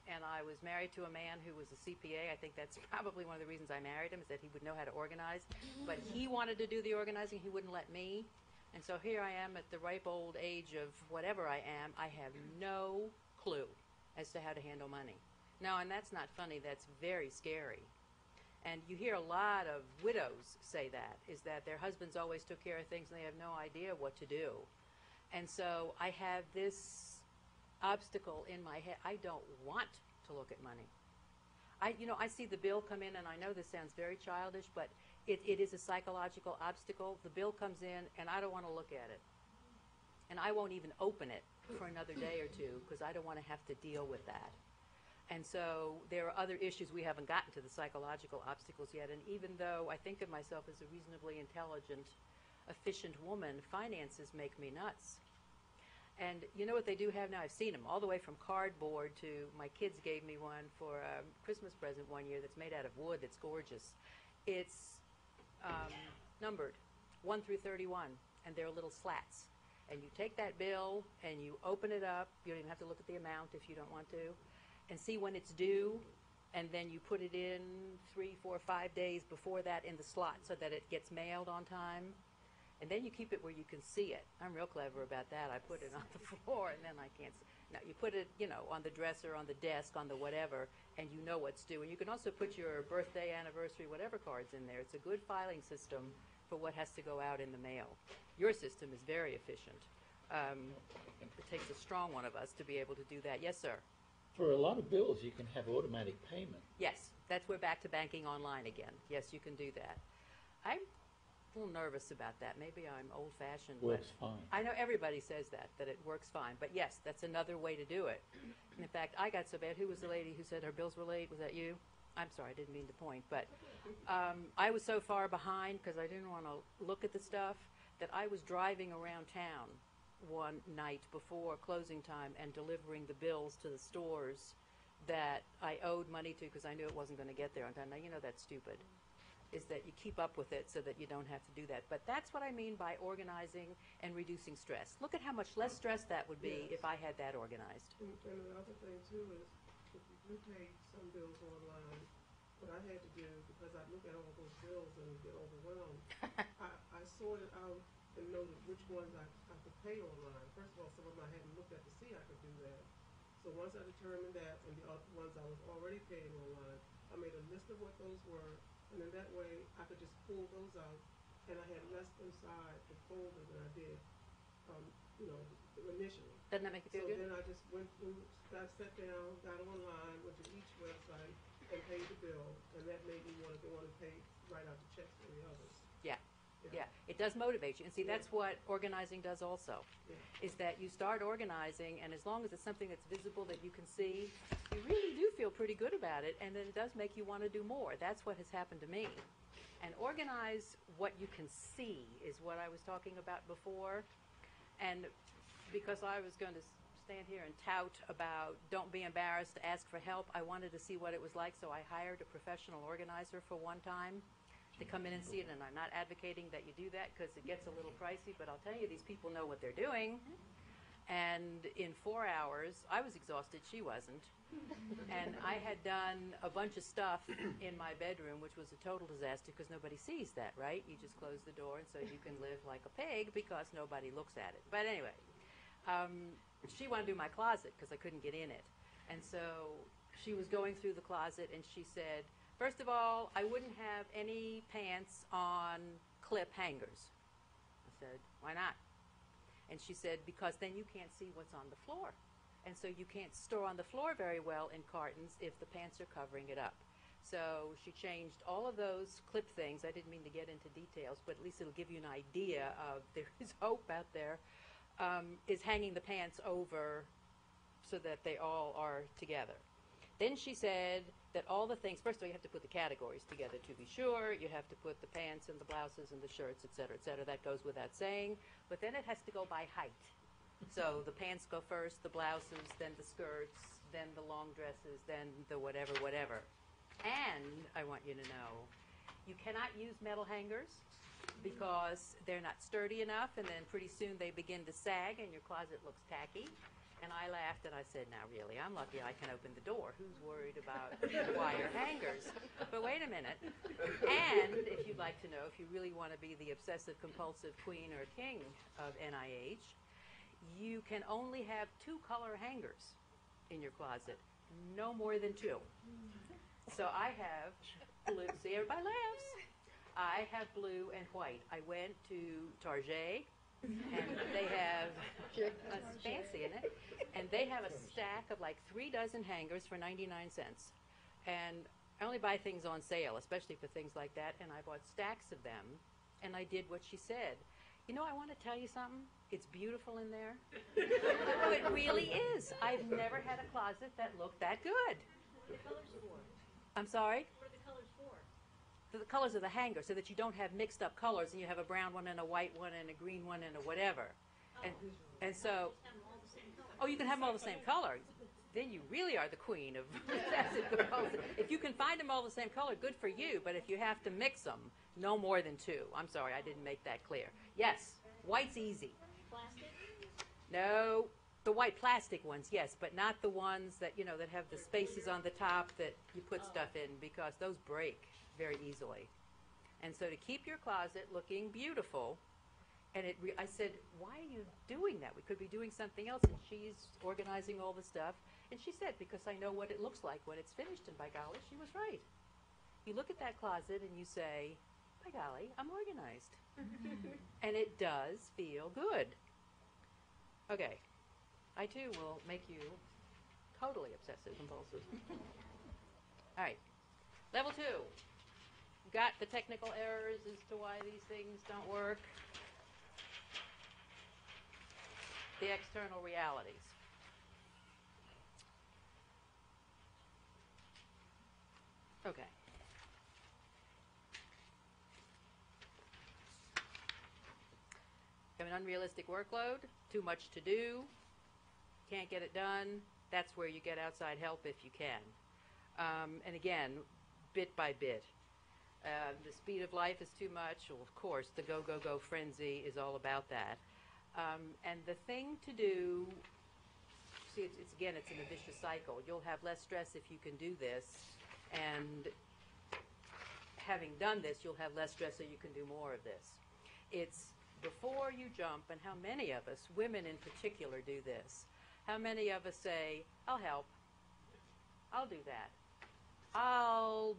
and I was married to a man who was a CPA. I think that's probably one of the reasons I married him, is that he would know how to organize. But he wanted to do the organizing. He wouldn't let me. And so here I am at the ripe old age of whatever I am. I have no clue as to how to handle money. No, and that's not funny. That's very scary. And you hear a lot of widows say that, is that their husbands always took care of things and they have no idea what to do. And so I have this obstacle in my head. I don't want to look at money. I see the bill come in, and I know this sounds very childish, but it is a psychological obstacle. The bill comes in, and I don't want to look at it. And I won't even open it for another day or two because I don't want to have to deal with that. And so there are other issues. We haven't gotten to the psychological obstacles yet. And even though I think of myself as a reasonably intelligent, efficient woman, finances make me nuts. And you know what they do have now? I've seen them all the way from cardboard to my kids gave me one for a Christmas present one year that's made out of wood that's gorgeous. It's numbered 1 through 31, and they're little slats. And you take that bill and you open it up. You don't even have to look at the amount if you don't want to. And see when it's due, and then you put it in 3, 4, 5 days before that in the slot so that it gets mailed on time. And then you keep it where you can see it. I'm real clever about that. I put it on the floor, and then I can't see. Now, you put it, you know, on the dresser, on the desk, on the whatever, and you know what's due. And you can also put your birthday, anniversary, whatever cards in there. It's a good filing system for what has to go out in the mail. Your system is very efficient. It takes a strong one of us to be able to do that. Yes, sir. For a lot of bills, you can have automatic payment. Yes, we're back to banking online again. Yes, you can do that. I'm a little nervous about that. Maybe I'm old-fashioned. Works fine. I know everybody says that it works fine. But yes, that's another way to do it. And in fact, I got so bad. Who was the lady who said her bills were late? Was that you? I'm sorry, I didn't mean to point. But I was so far behind because I didn't want to look at the stuff that I was driving around town one night before closing time and delivering the bills to the stores that I owed money to because I knew it wasn't going to get there on time. Now, you know that's stupid, is that you keep up with it so that you don't have to do that. But that's what I mean by organizing and reducing stress. Look at how much less stress that would be if I had that organized. And another thing, too, is if you do pay some bills online, what I had to do, because I look at all those bills and get overwhelmed, I sorted out and noted which ones I could pay online. First of all, some of them I hadn't looked at to see I could do that. So once I determined that, and the other ones I was already paying online, I made a list of what those were, and then that way I could just pull those out, and I had less inside the folder than I did, initially. Doesn't that make you feel So good? then I just went through, sat down, got online, went to each website, and paid the bill, and that made me want to go on and pay, write out the checks for the others. Yeah, it does motivate you. And see, that's what organizing does also, is that you start organizing, and as long as it's something that's visible that you can see, you really do feel pretty good about it, and then it does make you want to do more. That's what has happened to me. And organize what you can see is what I was talking about before. And because I was going to stand here and tout about don't be embarrassed to ask for help, I wanted to see what it was like, so I hired a professional organizer for one time to come in and see it, and I'm not advocating that you do that because it gets a little pricey, but I'll tell you, these people know what they're doing. And in 4 hours, I was exhausted, she wasn't. And I had done a bunch of stuff in my bedroom, which was a total disaster because nobody sees that, right? You just close the door, and so you can live like a pig because nobody looks at it. But anyway, she wanted to do my closet because I couldn't get in it. And so she was going through the closet, and she said, first of all, I wouldn't have any pants on clip hangers. I said, why not? And she said, because then you can't see what's on the floor. And so you can't store on the floor very well in cartons if the pants are covering it up. So she changed all of those clip things. I didn't mean to get into details, but at least it'll give you an idea of there is hope out there, is hanging the pants over so that they all are together. Then she said that all the things, first of all, you have to put the categories together to be sure. You have to put the pants and the blouses and the shirts, et cetera, et cetera. That goes without saying. But then it has to go by height. So the pants go first, the blouses, then the skirts, then the long dresses, then the whatever, whatever. And I want you to know, you cannot use metal hangers because they're not sturdy enough, and then pretty soon they begin to sag and your closet looks tacky. And I laughed and I said, now really, I'm lucky I can open the door. Who's worried about wire hangers? But wait a minute. And if you'd like to know, if you really want to be the obsessive compulsive queen or king of NIH, you can only have 2 color hangers in your closet, no more than 2. So I have blue, see everybody laughs. I have blue and white. I went to Target, and they have, that's fancy, isn't it? And they have a stack of like 3 dozen hangers for 99 cents. And I only buy things on sale, especially for things like that, and I bought stacks of them, and I did what she said. You know, I want to tell you something. It's beautiful in there. No, it really is. I've never had a closet that looked that good. What are the colors for? I'm sorry? What are the colors for? For the colors of the hanger, so that you don't have mixed up colors and you have a brown one and a white one and a green one and a whatever. And so, Just have them all the same color. oh, you can have them all the same color. Then you really are the queen of obsessive compulsive. If you can find them all the same color, good for you. But if you have to mix them, no more than two. I'm sorry, I didn't make that clear. Yes, white's easy. Plastic? No, the white plastic ones, yes, but not the ones that, you know, that have the spaces on the top that you put stuff in, because those break very easily. And so to keep your closet looking beautiful, and I said, why are you doing that? We could be doing something else. And she's organizing all the stuff. And she said, because I know what it looks like when it's finished. And by golly, she was right. You look at that closet and you say, by golly, I'm organized. And it does feel good. Okay. I, too, will make you totally obsessive compulsive. All right. Level 2. Got the technical errors as to why these things don't work. The external realities. Okay. You have an unrealistic workload, too much to do, can't get it done. That's where you get outside help if you can. And again, bit by bit. The speed of life is too much. Well, of course, the go, go, go frenzy is all about that. And the thing to do, see, it's again, it's in a vicious cycle. You'll have less stress if you can do this, and having done this, you'll have less stress so you can do more of this. It's before you jump, and how many of us, women in particular, do this. How many of us say, I'll help, I'll do that, I'll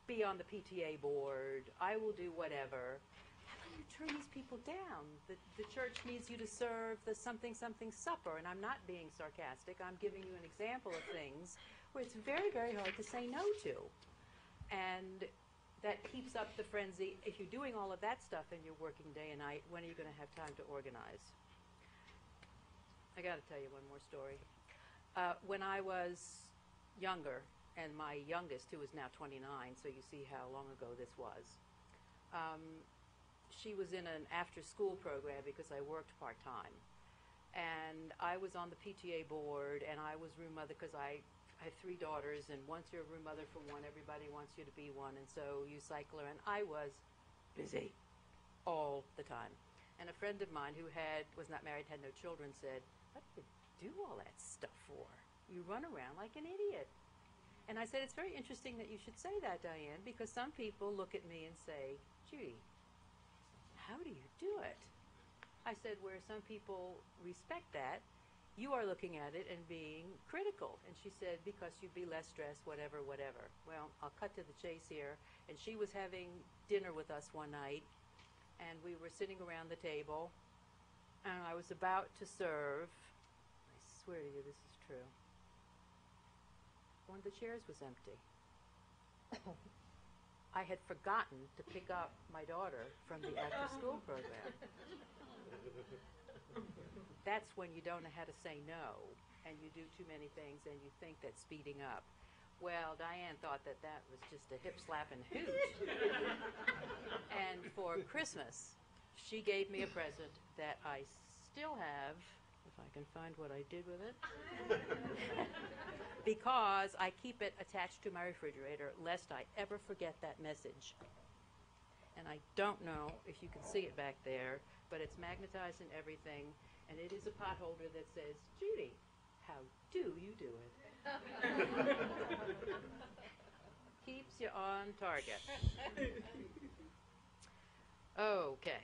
be on the PTA board, I will do whatever. How can you turn these people down? The church needs you to serve the something something supper, and I'm not being sarcastic. I'm giving you an example of things where it's very, very hard to say no to. And that keeps up the frenzy. If you're doing all of that stuff and you're working day and night, when are you going to have time to organize? I got to tell you one more story. When I was younger, and my youngest, who is now 29, so you see how long ago this was, she was in an after-school program because I worked part-time. And I was on the PTA board, and I was room mother because I have 3 daughters, and once you're a room mother for one, everybody wants you to be one, and so you cycle her, and I was busy all the time. And a friend of mine who was not married, had no children, said, what do you do all that stuff for? You run around like an idiot. And I said, it's very interesting that you should say that, Diane, because some people look at me and say, Judy, how do you do it? I said, where some people respect that, you are looking at it and being critical. And she said, because you'd be less stressed, whatever, whatever. Well, I'll cut to the chase here. And she was having dinner with us one night, and we were sitting around the table, and I was about to serve. I swear to you, this is true. One of the chairs was empty. I had forgotten to pick up my daughter from the after-school program. That's when you don't know how to say no, and you do too many things, and you think that's speeding up. Well, Diane thought that that was just a hip-slapping hoot. And for Christmas, she gave me a present that I still have, if I can find what I did with it, because I keep it attached to my refrigerator, lest I ever forget that message. And I don't know if you can see it back there, but it's magnetized and everything, and it is a pot holder that says, Judy, how do you do it? Keeps you on target. Okay.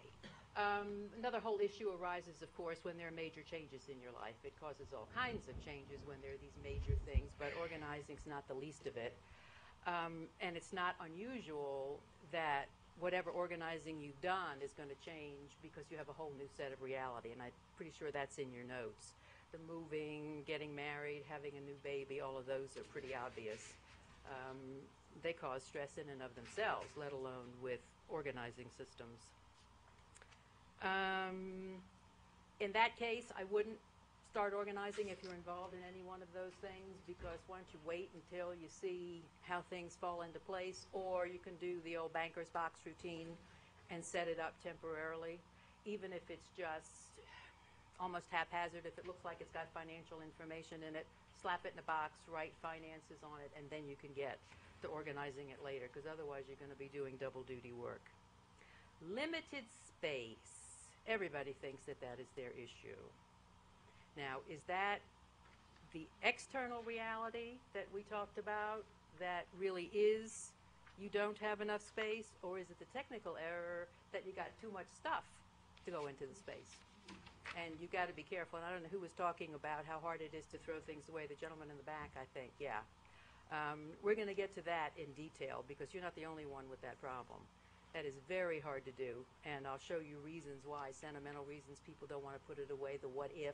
Another whole issue arises, of course, when there are major changes in your life. It causes all kinds of changes when there are these major things, but organizing's not the least of it. And it's not unusual that whatever organizing you've done is going to change because you have a whole new set of reality, and I'm pretty sure that's in your notes. The moving, getting married, having a new baby, all of those are pretty obvious. They cause stress in and of themselves, let alone with organizing systems. In that case, I wouldn't start organizing if you're involved in any one of those things, because why don't you wait until you see how things fall into place, or you can do the old banker's box routine and set it up temporarily, even if it's just almost haphazard. If it looks like it's got financial information in it, slap it in a box, write finances on it, and then you can get to organizing it later, because otherwise you're going to be doing double duty work. Limited space. Everybody thinks that that is their issue. Now, is that the external reality that we talked about that really is you don't have enough space, or is it the technical error that you got too much stuff to go into the space? And you've got to be careful. And I don't know who was talking about how hard it is to throw things away. The gentleman in the back, I think, yeah. We're going to get to that in detail, because you're not the only one with that problem. That is very hard to do, and I'll show you reasons why, sentimental reasons people don't want to put it away, the what if,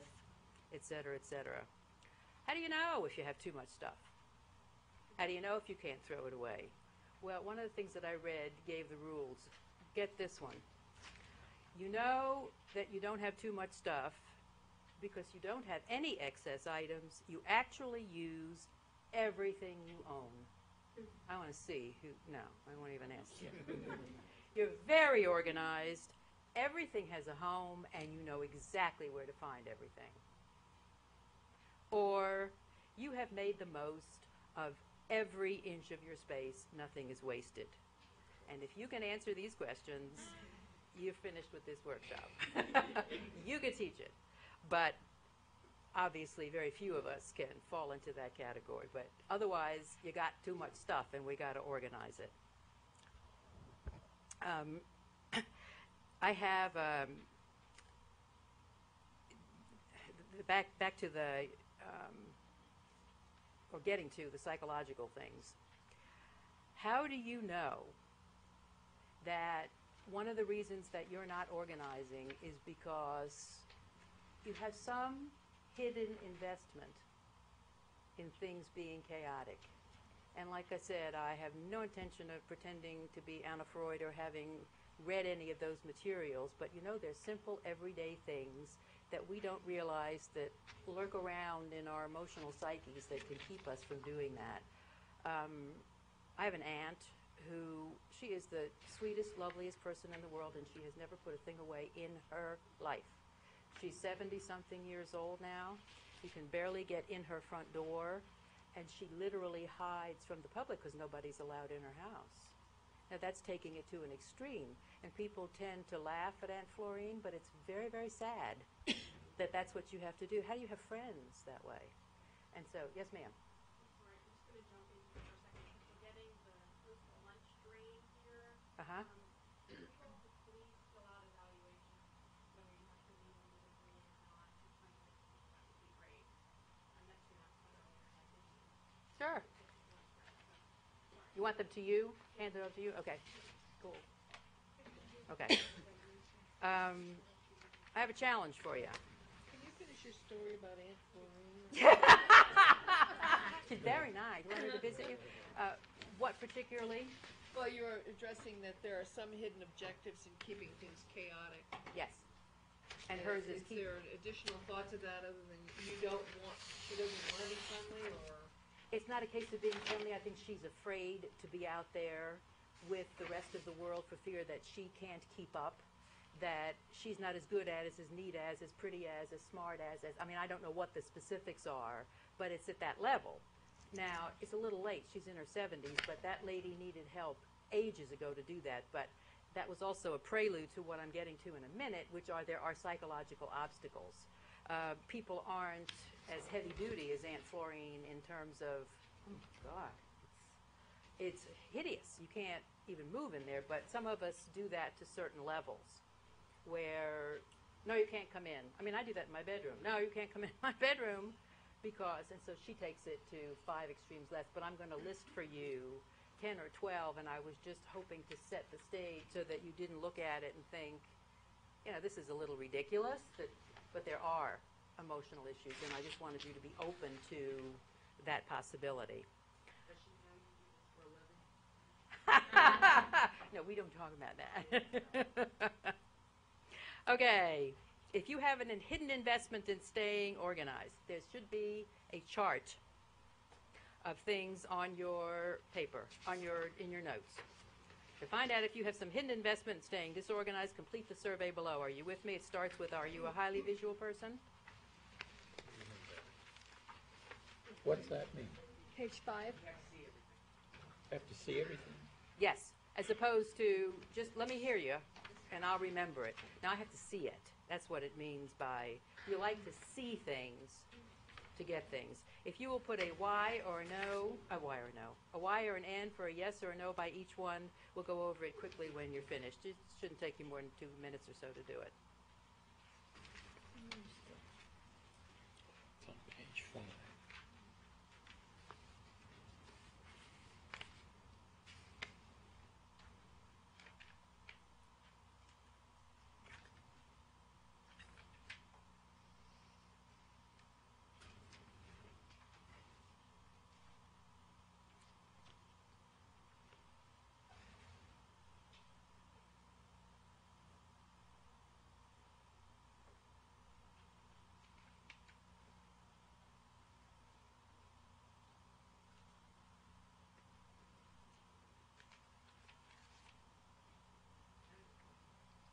et cetera, et cetera. How do you know if you have too much stuff? How do you know if you can't throw it away? Well, one of the things that I read gave the rules. Get this one. You know that you don't have too much stuff because you don't have any excess items. You actually use everything you own. I want to see who, no, I won't even ask you. You're very organized. Everything has a home, and you know exactly where to find everything. Or you have made the most of every inch of your space. Nothing is wasted. And if you can answer these questions, you're finished with this workshop. You can teach it. But obviously, very few of us can fall into that category. But otherwise, you got too much stuff, and we got to organize it. I have back to the or getting to the psychological things. How do you know that one of the reasons that you're not organizing is because you have some hidden investment in things being chaotic? And like I said, I have no intention of pretending to be Anna Freud or having read any of those materials, but you know, there's simple everyday things that we don't realize that lurk around in our emotional psyches that can keep us from doing that. I have an aunt who, she is the sweetest, loveliest person in the world, and she has never put a thing away in her life. She's 70-something years old now. You can barely get in her front door, and she literally hides from the public because nobody's allowed in her house. Now, that's taking it to an extreme, and people tend to laugh at Aunt Florine, but it's very, very sad that that's what you have to do. How do you have friends that way? And so, yes, ma'am. Sorry, I'm just going to jump in here for a second. Forgetting the post-lunch drain here. Uh-huh. Will the police fill out evaluations whether you have to leave individually or not for 20 minutes? That would be great. I meant to ask that earlier, and I didn't. Sure. You want them to you? Hand it over to you? Okay. Cool. Okay. I have a challenge for you. Can you finish your story about Aunt Florine? She's very nice. You want her to visit you? What particularly? Well, you were addressing that there are some hidden objectives in keeping things chaotic. Yes. And hers is Is there an additional thought to that other than she doesn't want to be friendly, or? It's not a case of being friendly. I think she's afraid to be out there with the rest of the world for fear that she can't keep up, that she's not as good as neat as pretty as smart as, I mean, I don't know what the specifics are, but it's at that level. Now, it's a little late. She's in her 70s, but that lady needed help ages ago to do that. But that was also a prelude to what I'm getting to in a minute, which are there are psychological obstacles. People aren't as heavy duty as Aunt Florine in terms of, oh my God, it's hideous. You can't even move in there, but some of us do that to certain levels where, no, you can't come in. I mean, I do that in my bedroom. No, you can't come in my bedroom because, and so she takes it to 5 extremes less, but I'm going to list for you 10 or 12, and I was just hoping to set the stage so that you didn't look at it and think, you know, this is a little ridiculous, but there are emotional issues, and I just wanted you to be open to that possibility. Does she know you do this for a living? No, we don't talk about that. Okay, if you have an hidden investment in staying organized, there should be a chart of things on your paper, in your notes. To find out if you have some hidden investment in staying disorganized, complete the survey below. Are you with me? It starts with, are you a highly visual person? What's that mean? Page 5. Have to see everything? Yes, as opposed to just let me hear you and I'll remember it. Now I have to see it. That's what it means by you like to see things to get things. If you will put a Y or a no, a Y or no, a Y or an N for a yes or a no by each one, we'll go over it quickly when you're finished. It shouldn't take you more than 2 minutes or so to do it. It's on page 5.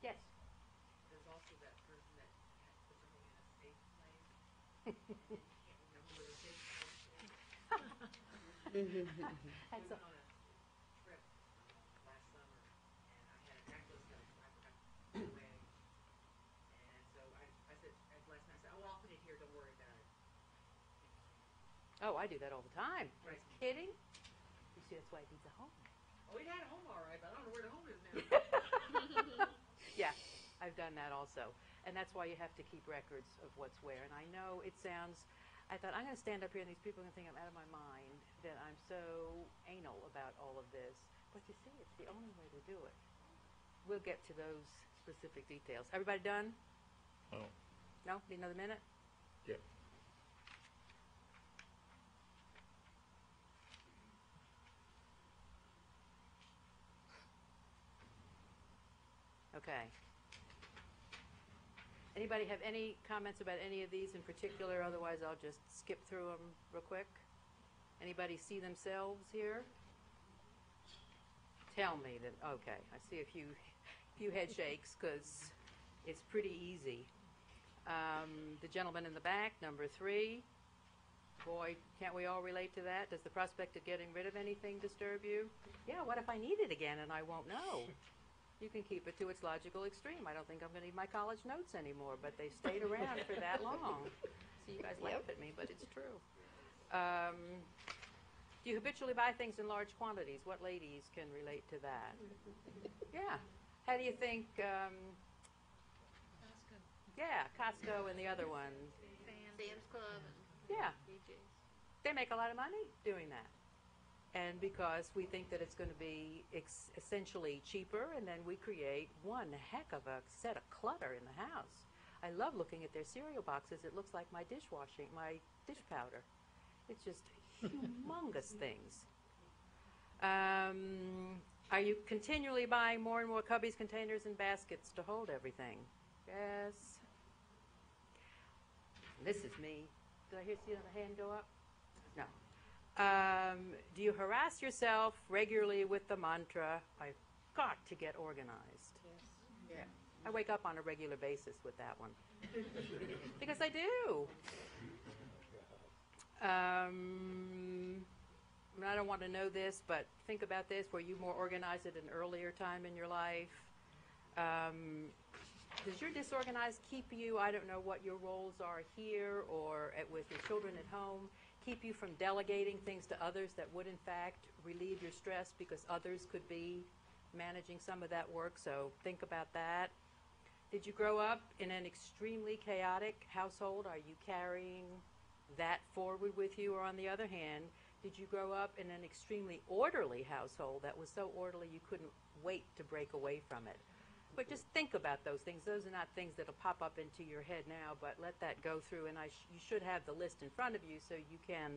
Yes. There's also that person that puts everything in a safe place and can't remember where the safe place is. I went on a trip last summer and I had a necklace that I forgot to put away. And so I said, last night I said, oh, I'll put it here, don't worry about it. Oh, I do that all the time. Right. Kidding? You see, that's why it needs a home. Oh, it had a home all right, but I don't know where the home is now. Yeah, I've done that also. And that's why you have to keep records of what's where. And I know it sounds, I thought, I'm going to stand up here and these people are going to think I'm out of my mind, that I'm so anal about all of this. But you see, it's the only way to do it. We'll get to those specific details. Everybody done? Oh, No? Need another minute? yep. Okay. Anybody have any comments about any of these in particular? Otherwise, I'll just skip through them real quick. Anybody see themselves here? Tell me that, okay, I see a few head shakes because it's pretty easy. The gentleman in the back, number 3. Boy, can't we all relate to that? Does the prospect of getting rid of anything disturb you? Yeah, what if I need it again and I won't know? You can keep it to its logical extreme. I don't think I'm going to need my college notes anymore, but they've stayed around for that long. So you guys laugh at me, but it's true. Do you habitually buy things in large quantities? What ladies can relate to that? Yeah. How do you think, Costco. yeah, Costco and the other one? Sam's Club and Yeah. BJ's. They make a lot of money doing that. And because we think that it's going to be essentially cheaper, and then we create one heck of a set of clutter in the house. I love looking at their cereal boxes. It looks like my dish powder. It's just humongous things. Are you continually buying more and more cubbies, containers, and baskets to hold everything? Yes. This is me. Did I see the hand go up? No. Do you harass yourself regularly with the mantra, I've got to get organized? Yes. Yeah. I wake up on a regular basis with that one. Because I do. I don't want to know this, but think about this. Were you more organized at an earlier time in your life? Does your disorganized keep you, I don't know what your roles are here or with your children at home, keep you from delegating things to others that would in fact relieve your stress because others could be managing some of that work? So think about that. Did you grow up in an extremely chaotic household? Are you carrying that forward with you? Or on the other hand, did you grow up in an extremely orderly household that was so orderly you couldn't wait to break away from it? But just think about those things. Those are not things that will pop up into your head now, but let that go through. And you should have the list in front of you so you can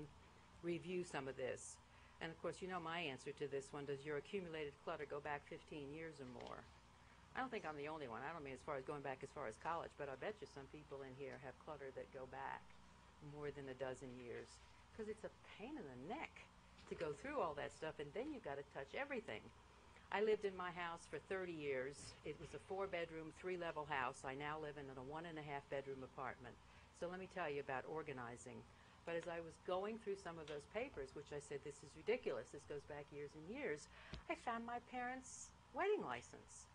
review some of this. And of course, you know my answer to this one. Does your accumulated clutter go back 15 years or more? I don't think I'm the only one. I don't mean as far as going back as far as college, but I bet you some people in here have clutter that go back more than a dozen years, because it's a pain in the neck to go through all that stuff, and then you've got to touch everything. I lived in my house for 30 years. It was a 4-bedroom, 3-level house. I now live in a 1.5-bedroom apartment. So let me tell you about organizing. But as I was going through some of those papers, which I said, this is ridiculous, this goes back years and years, I found my parents' wedding license.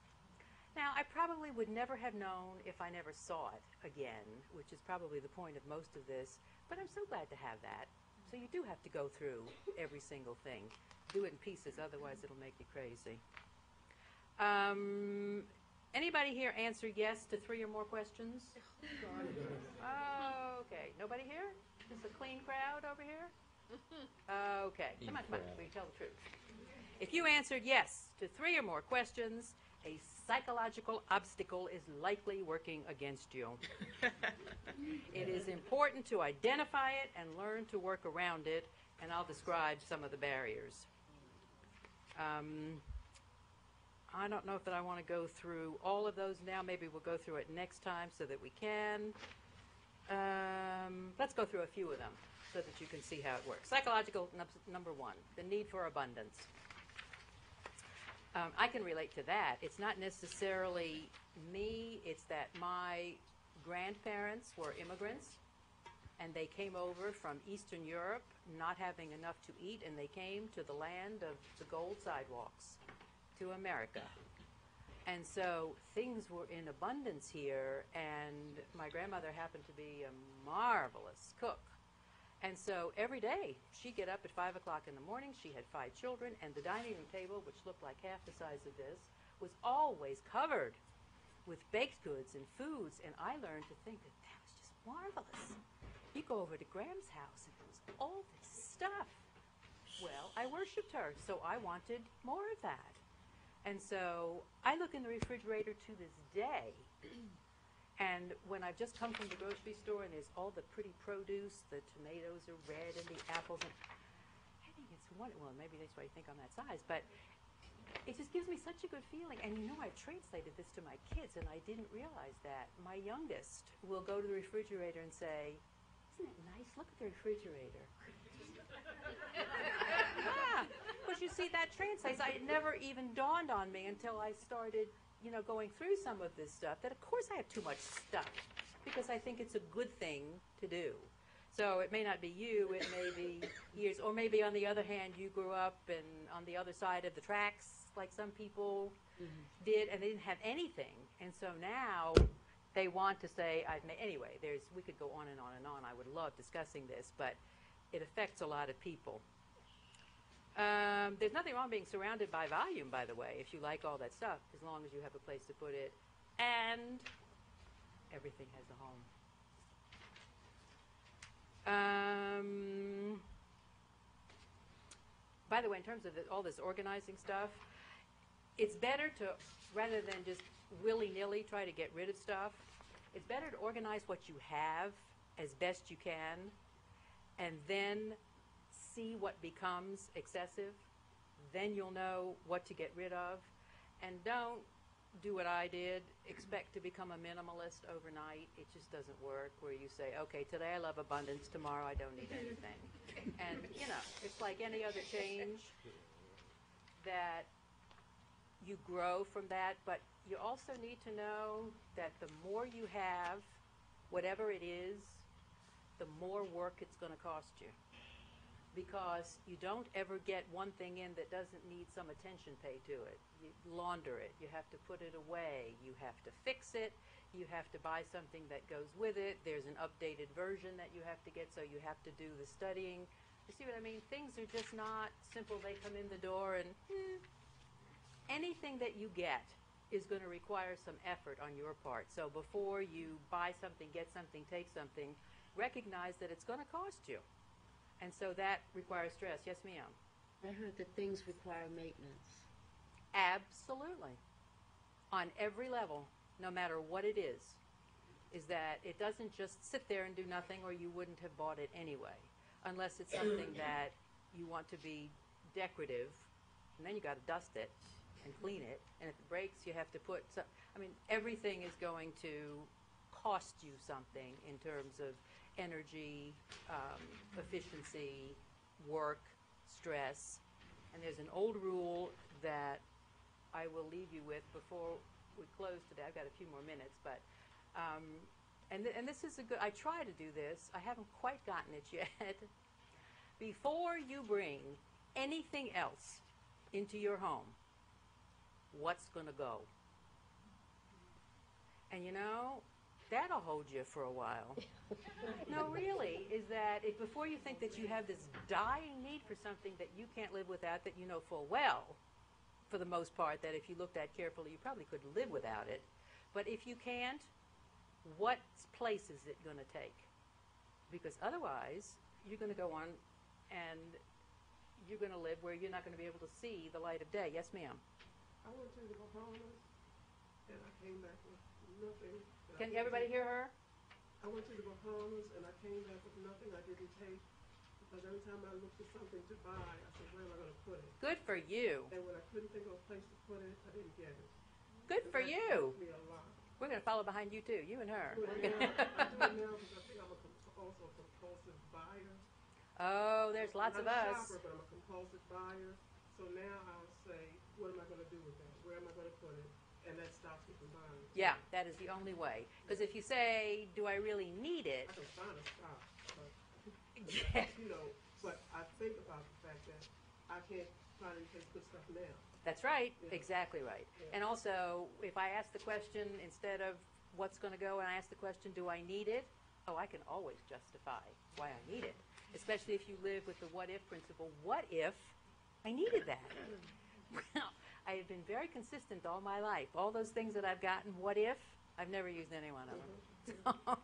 Now, I probably would never have known if I never saw it again, which is probably the point of most of this, but I'm so glad to have that. So you do have to go through every single thing. Do it in pieces, otherwise it'll make you crazy. Anybody here answer yes to 3 or more questions? Okay, nobody here? Just a clean crowd over here? Okay, come on, we tell the truth. If you answered yes to 3 or more questions, a psychological obstacle is likely working against you. It is important to identify it and learn to work around it, and I'll describe some of the barriers. I don't know if I want to go through all of those now. Maybe we'll go through it next time so that we can. Let's go through a few of them so that you can see how it works. Psychological, number 1, the need for abundance. I can relate to that. It's not necessarily me. It's that my grandparents were immigrants, and they came over from Eastern Europe not having enough to eat, and they came to the land of the gold sidewalks, to America. And so things were in abundance here, and my grandmother happened to be a marvelous cook. And so every day, she'd get up at 5 o'clock in the morning. She had 5 children, and the dining room table, which looked like half the size of this, was always covered with baked goods and foods. And I learned to think that that was just marvelous. You go over to Graham's house, and there was all this stuff. Well, I worshipped her, so I wanted more of that. And so I look in the refrigerator to this day, and when I've just come from the grocery store and there's all the pretty produce, the tomatoes are red and the apples, and I think it's wonderful. Well, maybe that's why you think I'm that size, but it just gives me such a good feeling. And you know, I've translated this to my kids, and I didn't realize that. My youngest will go to the refrigerator and say, "Isn't it nice? Look at the refrigerator." Yeah, because you see, that translates. It never even dawned on me until I started, going through some of this stuff, that of course I have too much stuff, because I think it's a good thing to do. So it may not be you, it may be years, or maybe on the other hand, you grew up and on the other side of the tracks, like some people did, and they didn't have anything. And so now they want to say, anyway, we could go on and on and on. I would love discussing this, but it affects a lot of people. There's nothing wrong being surrounded by volume, by the way, if you like all that stuff, as long as you have a place to put it, and everything has a home. By the way, in terms of all this organizing stuff, it's better to, rather than just willy-nilly try to get rid of stuff, it's better to organize what you have as best you can, and then see what becomes excessive. Then you'll know what to get rid of. And don't do what I did, expect to become a minimalist overnight. It just doesn't work, where you say, okay, today I love abundance, tomorrow I don't need anything. And, it's like any other change, that you grow from that, but you also need to know that the more you have, whatever it is, the more work it's going to cost you. Because you don't ever get one thing in that doesn't need some attention paid to it. You launder it. You have to put it away. You have to fix it. You have to buy something that goes with it. There's an updated version that you have to get, so you have to do the studying. You see what I mean? Things are just not simple. They come in the door and anything that you get is going to require some effort on your part. So before you buy something, get something, take something, recognize that it's going to cost you. And so that requires stress. Yes, ma'am? I heard that things require maintenance. Absolutely. On every level, no matter what it is that it doesn't just sit there and do nothing, or you wouldn't have bought it anyway, unless it's something that you want to be decorative, and then you got to dust it, and clean it, and if it breaks, you have to put some, I mean, everything is going to cost you something in terms of energy, efficiency, work, stress. And there's an old rule that I will leave you with before we close today. I've got a few more minutes, but and this is a good. I try to do this. I haven't quite gotten it yet. Before you bring anything else into your home, what's going to go? And you know, that'll hold you for a while. No, really, is that if before you think that you have this dying need for something that you can't live without, that you know full well, for the most part, that if you looked at carefully, you probably couldn't live without it. But if you can't, what place is it going to take? Because otherwise, you're going to go on and you're going to live where you're not going to be able to see the light of day. Yes, ma'am? I went to the Bahamas, and I came back with nothing. Can everybody hear her? I went to the Bahamas, and I came back with nothing I didn't take, because every time I looked for something to buy, I said, where am I going to put it? Good for you. And when I couldn't think of a place to put it, I didn't get it. Good for you. It me a lot. We're going to follow behind you, too, you and her. I do it now because I think I'm also a compulsive buyer. Oh, there's lots of us. I'm a shopper, but I'm a compulsive buyer. So now I'll say, what am I going to do with that? Where am I going to put it? And that stops me from buying. Yeah, that is the only way. Because if you say, do I really need it? I can find a stop. But, Yeah. you know, but I think about the fact that I can't find any place to put stuff now. That's right. Yeah. Exactly right. Yeah. And also, if I ask the question instead of what's going to go, and I ask the question, do I need it? Oh, I can always justify why I need it, especially if you live with the what-if principle. What if I needed that? Well, I have been very consistent all my life. All those things that I've gotten, what if? I've never used any one of them.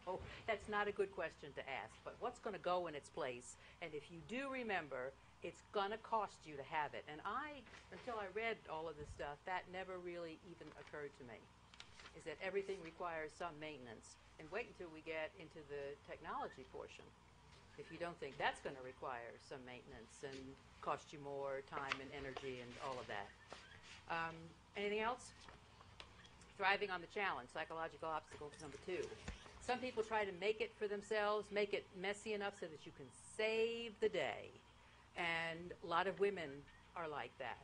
So that's not a good question to ask. But what's going to go in its place? And if you do remember, it's going to cost you to have it. And until I read all of this stuff, that never really even occurred to me, is that everything requires some maintenance. And wait until we get into the technology portion. If you don't think that's going to require some maintenance and cost you more time and energy and all of that. Anything else? Thriving on the challenge, psychological obstacle number 2. Some people try to make it for themselves, make it messy enough so that you can save the day. And a lot of women are like that.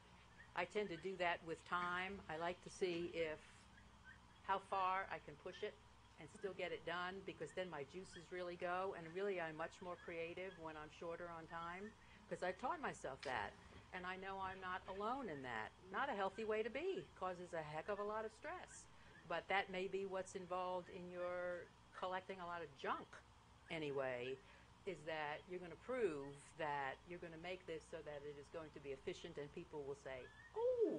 I tend to do that with time. I like to see how far I can push it and still get it done, because then my juices really go, and really I'm much more creative when I'm shorter on time, because I've taught myself that. And I know I'm not alone in that. Not a healthy way to be. Causes a heck of a lot of stress. But that may be what's involved in your collecting a lot of junk anyway, is that you're going to prove that you're going to make this so that it is going to be efficient, and people will say, oh,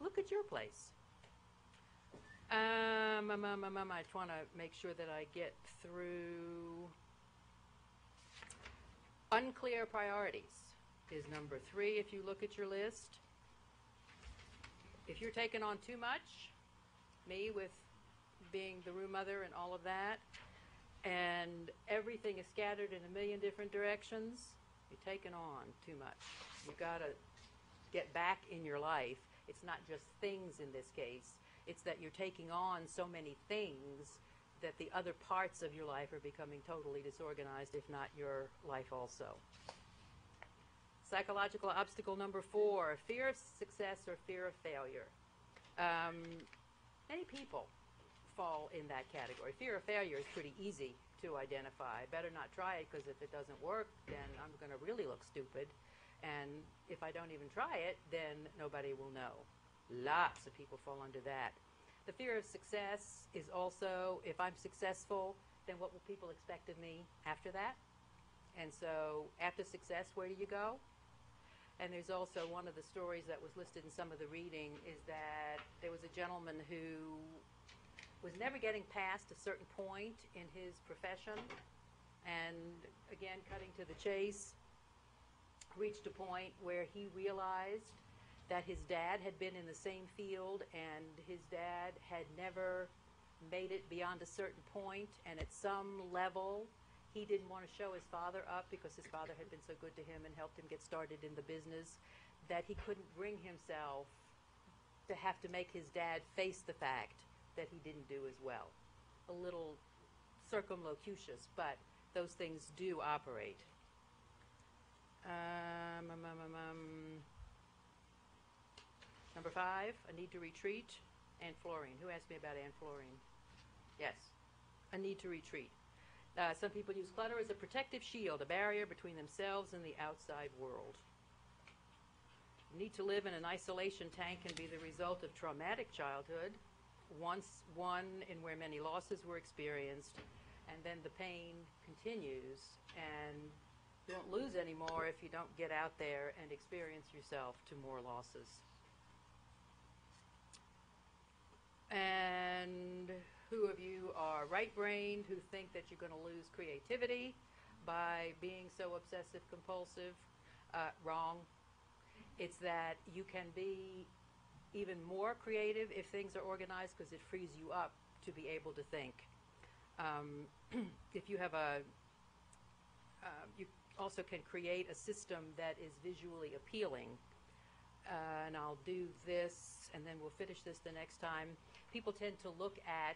look at your place. I just want to make sure that I get through. Unclear priorities is number 3 if you look at your list. If you're taking on too much, me with being the room mother and all of that, and everything is scattered in a million different directions, you're taking on too much. You've got to get back in your life. It's not just things in this case. It's that you're taking on so many things that the other parts of your life are becoming totally disorganized, if not your life also. Psychological obstacle number 4, fear of success or fear of failure. Many people fall in that category. Fear of failure is pretty easy to identify. Better not try it, because if it doesn't work, then I'm going to really look stupid. And if I don't even try it, then nobody will know. Lots of people fall under that. The fear of success is also, if I'm successful, then what will people expect of me after that? And so after success, where do you go? And there's also one of the stories that was listed in some of the reading is that there was a gentleman who was never getting past a certain point in his profession, and again, cutting to the chase, reached a point where he realized that his dad had been in the same field, and his dad had never made it beyond a certain point, and at some level he didn't want to show his father up because his father had been so good to him and helped him get started in the business, that he couldn't bring himself to have to make his dad face the fact that he didn't do as well. A little circumlocucious, but those things do operate. Number 5, a need to retreat. Anne Florine. Who asked me about Anne Florine? Yes, a need to retreat. Some people use clutter as a protective shield, a barrier between themselves and the outside world. Need to live in an isolation tank can be the result of traumatic childhood, once one in where many losses were experienced, and then the pain continues, and you won't lose anymore if you don't get out there and experience yourself to more losses. And who of you are right-brained who think that you're going to lose creativity by being so obsessive-compulsive? Wrong. It's that you can be even more creative if things are organized because it frees you up to be able to think. If you have you also can create a system that is visually appealing. And I'll do this, and then we'll finish this the next time. People tend to look at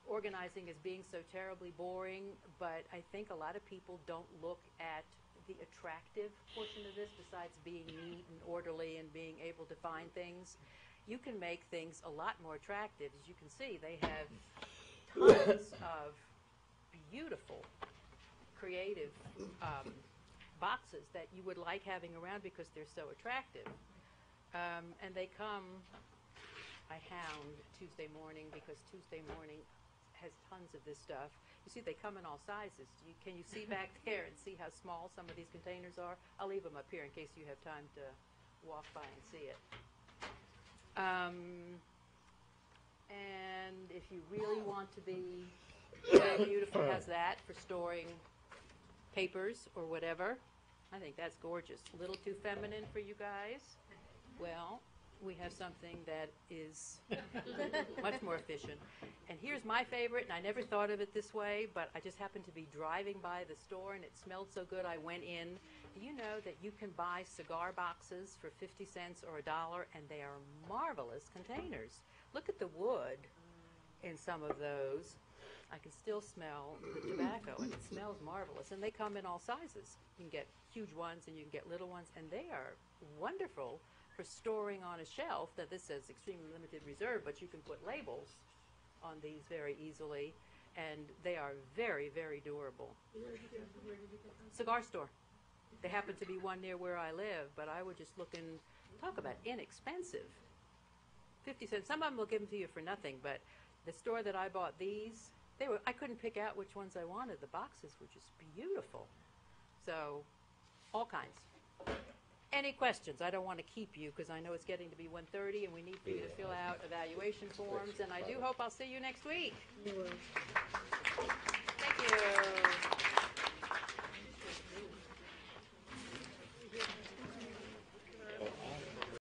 organizing as being so terribly boring, but I think a lot of people don't look at the attractive portion of this besides being neat and orderly and being able to find things. You can make things a lot more attractive. As you can see, they have tons of beautiful, creative boxes that you would like having around because they're so attractive. And they come, I hound Tuesday morning because Tuesday morning has tons of this stuff. You see, they come in all sizes. Can you see back there and see how small some of these containers are? I'll leave them up here in case you have time to walk by and see it. And if you really want to be very beautiful, it has that for storing papers or whatever. I think that's gorgeous. A little too feminine for you guys? Well, we have something that is much more efficient. And here's my favorite, and I never thought of it this way, but I just happened to be driving by the store, and it smelled so good I went in. Do you know that you can buy cigar boxes for 50 cents or $1, and they are marvelous containers? Look at the wood in some of those. I can still smell the tobacco, and it smells marvelous. And they come in all sizes. You can get huge ones, and you can get little ones, and they are wonderful for storing on a shelf. That this says extremely limited reserve, but you can put labels on these very easily, and they are very, very durable. Cigar store. There happened to be one near where I live, but I would just look and talk about inexpensive. 50 cents. Some of them will give them to you for nothing, but the store that I bought these, I couldn't pick out which ones I wanted. The boxes were just beautiful. So, all kinds. Any questions? I don't want to keep you because I know it's getting to be 1:30 and we need for you to fill out evaluation forms, and I do hope I'll see you next week.